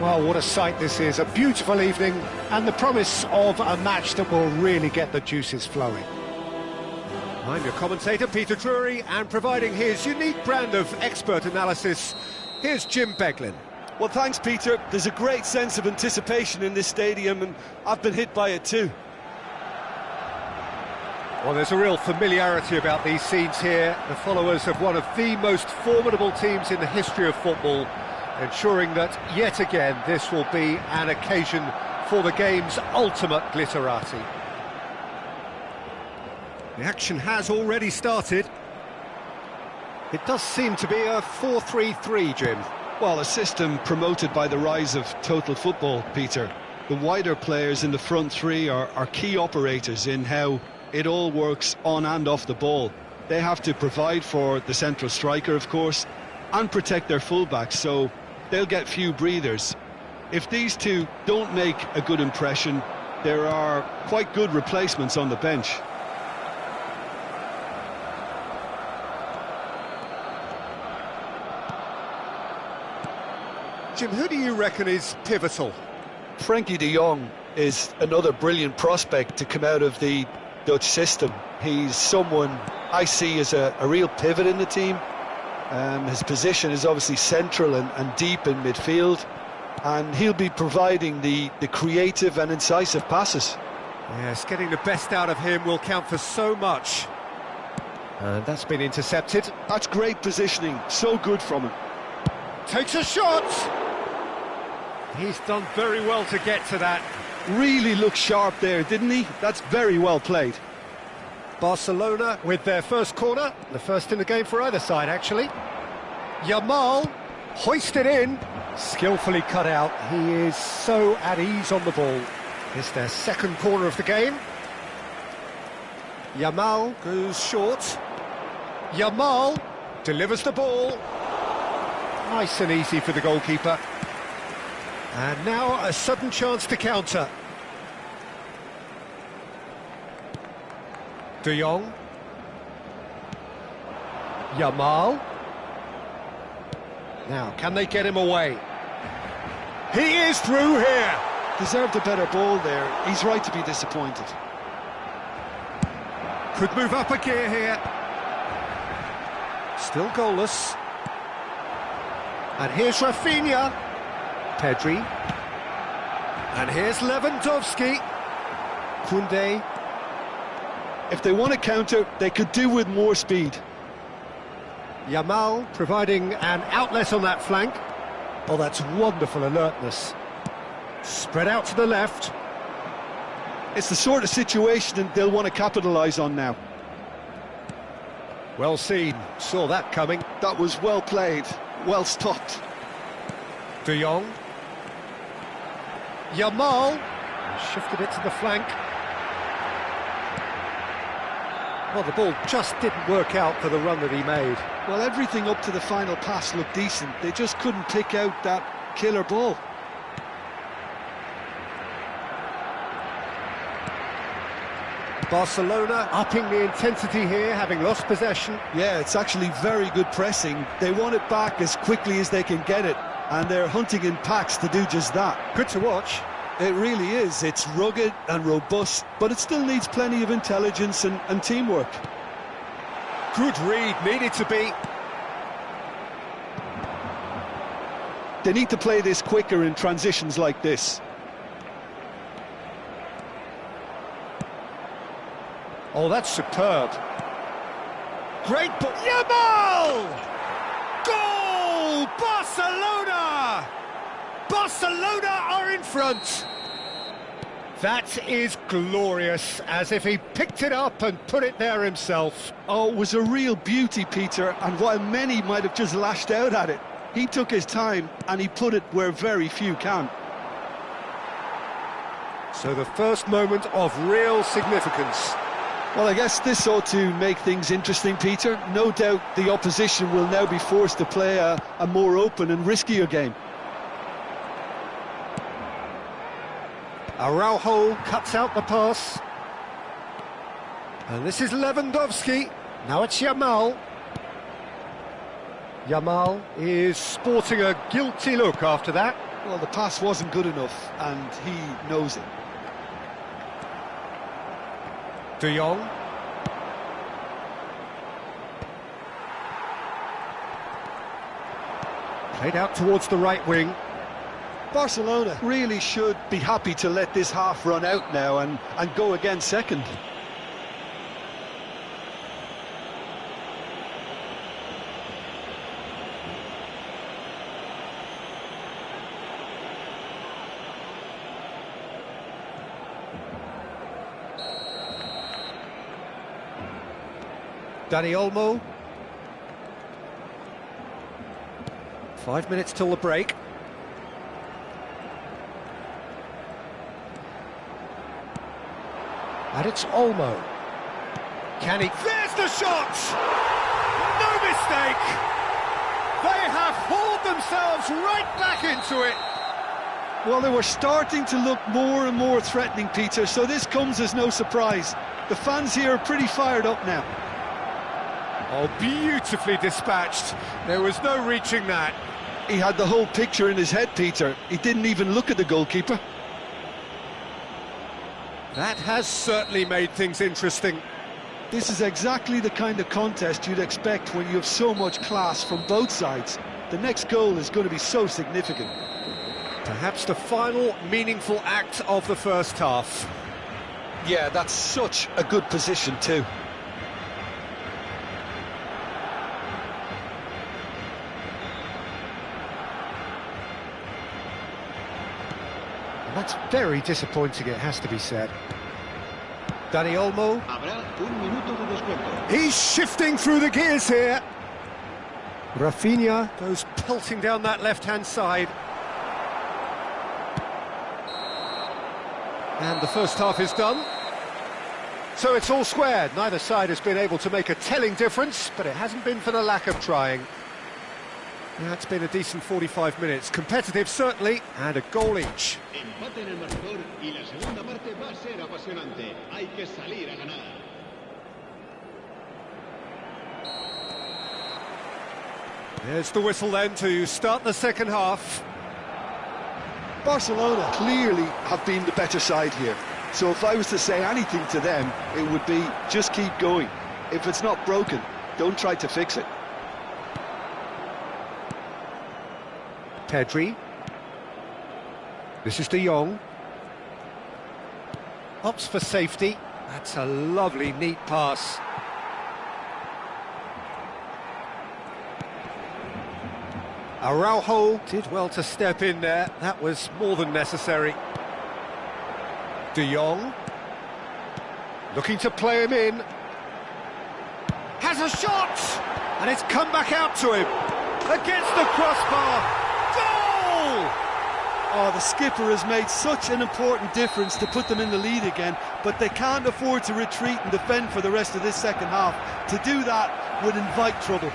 Well, what a sight this is, a beautiful evening and the promise of a match that will really get the juices flowing. I'm your commentator, Peter Drury, and providing his unique brand of expert analysis, here's Jim Beglin. Well, thanks, Peter. There's a great sense of anticipation in this stadium, and I've been hit by it too. Well, there's a real familiarity about these scenes here. The followers of one of the most formidable teams in the history of football, ensuring that, yet again, this will be an occasion for the game's ultimate glitterati. The action has already started. It does seem to be a 4-3-3, Jim. Well, a system promoted by the rise of total football, Peter. The wider players in the front three are key operators in how it all works on and off the ball. They have to provide for the central striker, of course, and protect their fullbacks, so they'll get few breathers. If these two don't make a good impression, there are quite good replacements on the bench. Jim, who do you reckon is pivotal? Frenkie de Jong is another brilliant prospect to come out of the Dutch system. He's someone I see as a real pivot in the team. His position is obviously central and deep in midfield, and he'll be providing the creative and incisive passes. Yes, getting the best out of him will count for so much. And that's been intercepted. That's great positioning, so good from him. Takes a shot! He's done very well to get to that. Really looked sharp there, didn't he? That's very well played. Barcelona with their first corner, the first in the game for either side, actually. Yamal hoisted in, skillfully cut out. He is so at ease on the ball. It's their second corner of the game. Yamal goes short. Yamal delivers the ball. Nice and easy for the goalkeeper. And now a sudden chance to counter. De Jong. Yamal. Now, can they get him away? He is through here. Deserved a better ball there. He's right to be disappointed. Could move up a gear here. Still goalless. And here's Rafinha. Pedri. And here's Lewandowski. Koundé. If they want to counter, they could do with more speed. Yamal providing an outlet on that flank. Oh, that's wonderful alertness. Spread out to the left. It's the sort of situation they'll want to capitalise on now. Well seen, saw that coming. That was well played, well stopped. De Jong. Yamal shifted it to the flank. Well, the ball just didn't work out for the run that he made. Well, everything up to the final pass looked decent. They just couldn't pick out that killer ball. Barcelona upping the intensity here, having lost possession. Yeah, it's actually very good pressing. They want it back as quickly as they can get it, and they're hunting in packs to do just that. Good to watch. It really is. It's rugged and robust, but it still needs plenty of intelligence and teamwork. Good read, needed to be. They need to play this quicker in transitions like this. Oh, that's superb. Great ball. Yamal! Goal! Barcelona! Barcelona are in front. That is glorious, as if he picked it up and put it there himself. Oh, it was a real beauty, Peter, and while many might have just lashed out at it, he took his time and he put it where very few can. So the first moment of real significance. Well, I guess this ought to make things interesting, Peter. No doubt the opposition will now be forced to play a more open and riskier game. Araujo cuts out the pass. And this is Lewandowski. Now it's Yamal. Yamal is sporting a guilty look after that. Well, the pass wasn't good enough, and he knows it. De Jong. Played out towards the right wing. Barcelona really should be happy to let this half run out now and go again second. Dani Olmo. 5 minutes till the break. And it's Olmo. Can he? There's the shot! No mistake! They have hauled themselves right back into it. Well, they were starting to look more and more threatening, Peter, so this comes as no surprise. The fans here are pretty fired up now. Oh, beautifully dispatched. There was no reaching that. He had the whole picture in his head, Peter. He didn't even look at the goalkeeper. That has certainly made things interesting. This is exactly the kind of contest you'd expect when you have so much class from both sides. The next goal is going to be so significant. Perhaps the final meaningful act of the first half. Yeah, that's such a good position too. And that's very disappointing, it has to be said. Dani Olmo. He's shifting through the gears here. Rafinha goes pelting down that left-hand side. And the first half is done. So it's all squared. Neither side has been able to make a telling difference, but it hasn't been for the lack of trying. Yeah, it's been a decent 45 minutes. Competitive, certainly, and a goal each. Empate en el marcador y la segunda parte va a ser apasionante. Hay que salir a ganar. There's the whistle then to start the second half. Barcelona clearly have been the better side here. So if I was to say anything to them, it would be just keep going. If it's not broken, don't try to fix it. Pedri. This is De Jong. Opts for safety. That's a lovely, neat pass. Araujo did well to step in there. That was more than necessary. De Jong. Looking to play him in. Has a shot! And it's come back out to him. Against the crossbar. Goal! Oh, the skipper has made such an important difference to put them in the lead again, but they can't afford to retreat and defend for the rest of this second half. To do that would invite trouble.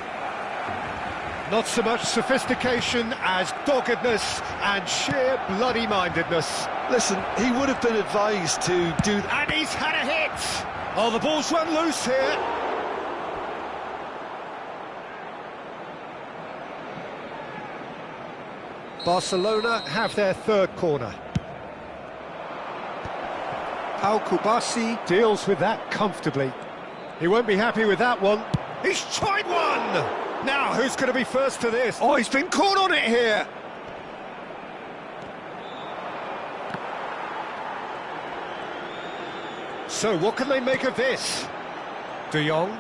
Not so much sophistication as doggedness and sheer bloody-mindedness. Listen, he would have been advised to do that. And he's had a hit! Oh, the ball's run loose here. Barcelona have their third corner. Pau Kubasi deals with that comfortably. He won't be happy with that one. He's tried one! Now, who's going to be first to this? Oh, he's been caught on it here! So, what can they make of this? De Jong.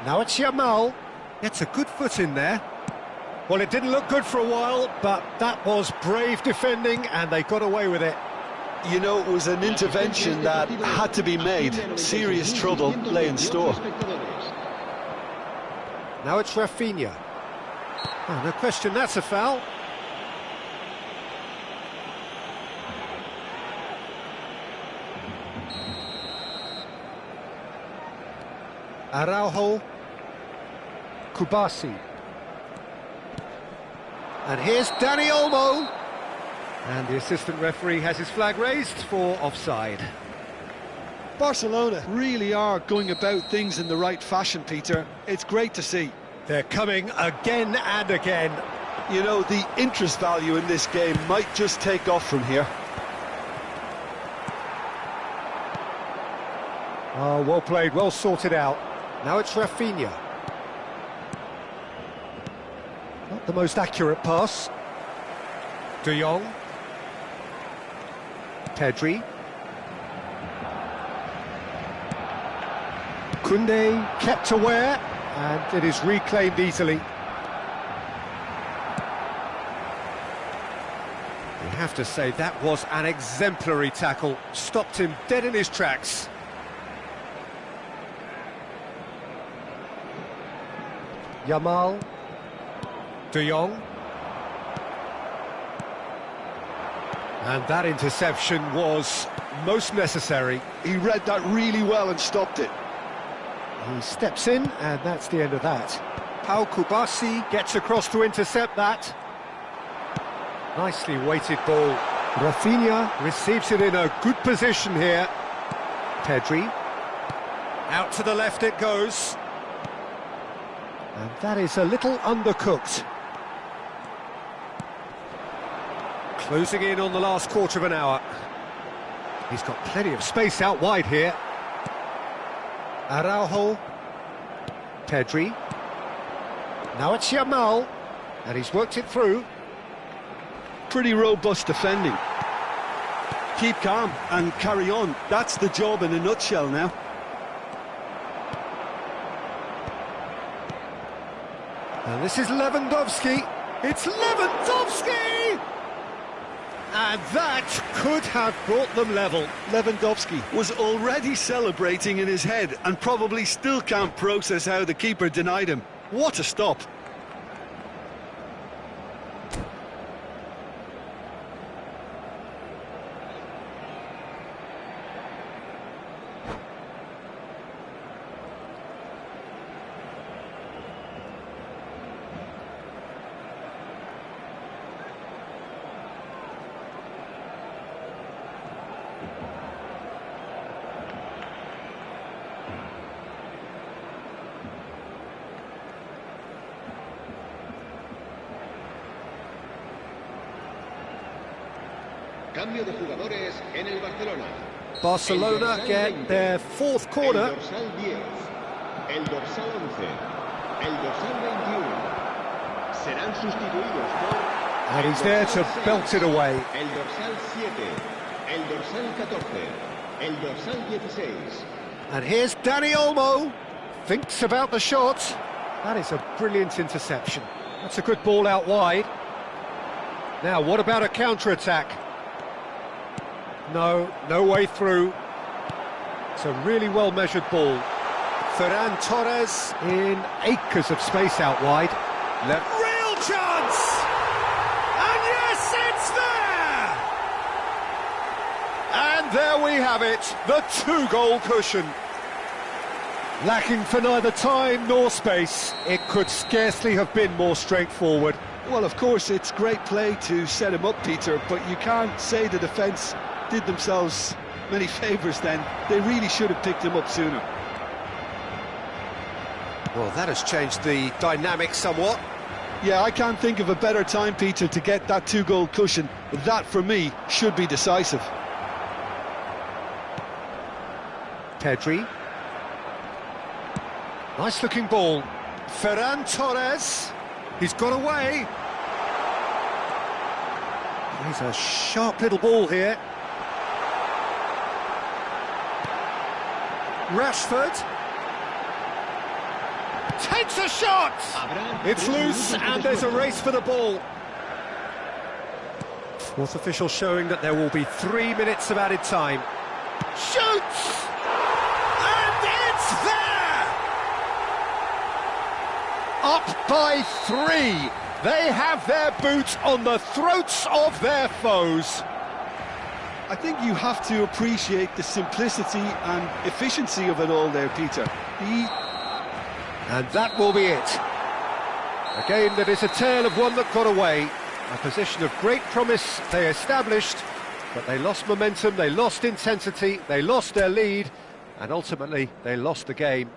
Now it's Yamal. Gets a good foot in there. Well, it didn't look good for a while, but that was brave defending, and they got away with it. You know, it was an intervention that had to be made. Serious trouble lay in store. Now it's Rafinha. Oh, no question, that's a foul. Araujo. Kubasi. And here's Dani Olmo. And the assistant referee has his flag raised for offside. Barcelona really are going about things in the right fashion, Peter. It's great to see. They're coming again and again. You know, the interest value in this game might just take off from here. Oh, well played, well sorted out. Now it's Rafinha. Not the most accurate pass. De Jong. Pedri. Koundé kept aware, and it is reclaimed easily. You have to say that was an exemplary tackle. Stopped him dead in his tracks. Yamal. De Jong. And that interception was most necessary. He read that really well and stopped it. He steps in, and that's the end of that. Pau Kubasi gets across to intercept that. Nicely weighted ball. Rafinha receives it in a good position here. Pedri. Out to the left it goes. And that is a little undercooked. Closing in on the last quarter of an hour. He's got plenty of space out wide here. Araujo. Pedri. Now it's Yamal. And he's worked it through. Pretty robust defending. Keep calm and carry on. That's the job in a nutshell now. And this is Lewandowski. It's Lewandowski! And that could have brought them level. Lewandowski was already celebrating in his head and probably still can't process how the keeper denied him. What a stop. Cambio de jugadores en el Barcelona. Barcelona get their fourth corner. El dorsal 10, el dorsal 11, el dorsal 21 serán sustituidos por... And he's there to belt it away. El dorsal 7, el dorsal 14, el dorsal 16. And here's Dani Olmo. Thinks about the shot. That is a brilliant interception. That's a good ball out wide. Now, what about a counter-attack? No way through. It's a really well-measured ball. Ferran Torres in acres of space out wide. Real chance! And yes, it's there! And there we have it, the two-goal cushion. Lacking for neither time nor space, it could scarcely have been more straightforward. Well, of course, it's great play to set him up, Peter, but you can't say the defence did themselves many favours then. They really should have picked him up sooner. Well, that has changed the dynamic somewhat. Yeah, I can't think of a better time, Peter, to get that two-goal cushion. That, for me, should be decisive. Pedri. Nice-looking ball. Ferran Torres. He's got away. He's a sharp little ball here. Rashford takes a shot. It's loose and there's a race for the ball. Fourth official showing that there will be 3 minutes of added time. Shoots! And it's there! Up by 3. They have their boots on the throats of their foes. I think you have to appreciate the simplicity and efficiency of it all there, Peter. And that will be it. A game that is a tale of one that got away. A position of great promise they established, but they lost momentum, they lost intensity, they lost their lead, and ultimately they lost the game.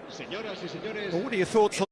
Señoras y señores, Well, what are your thoughts on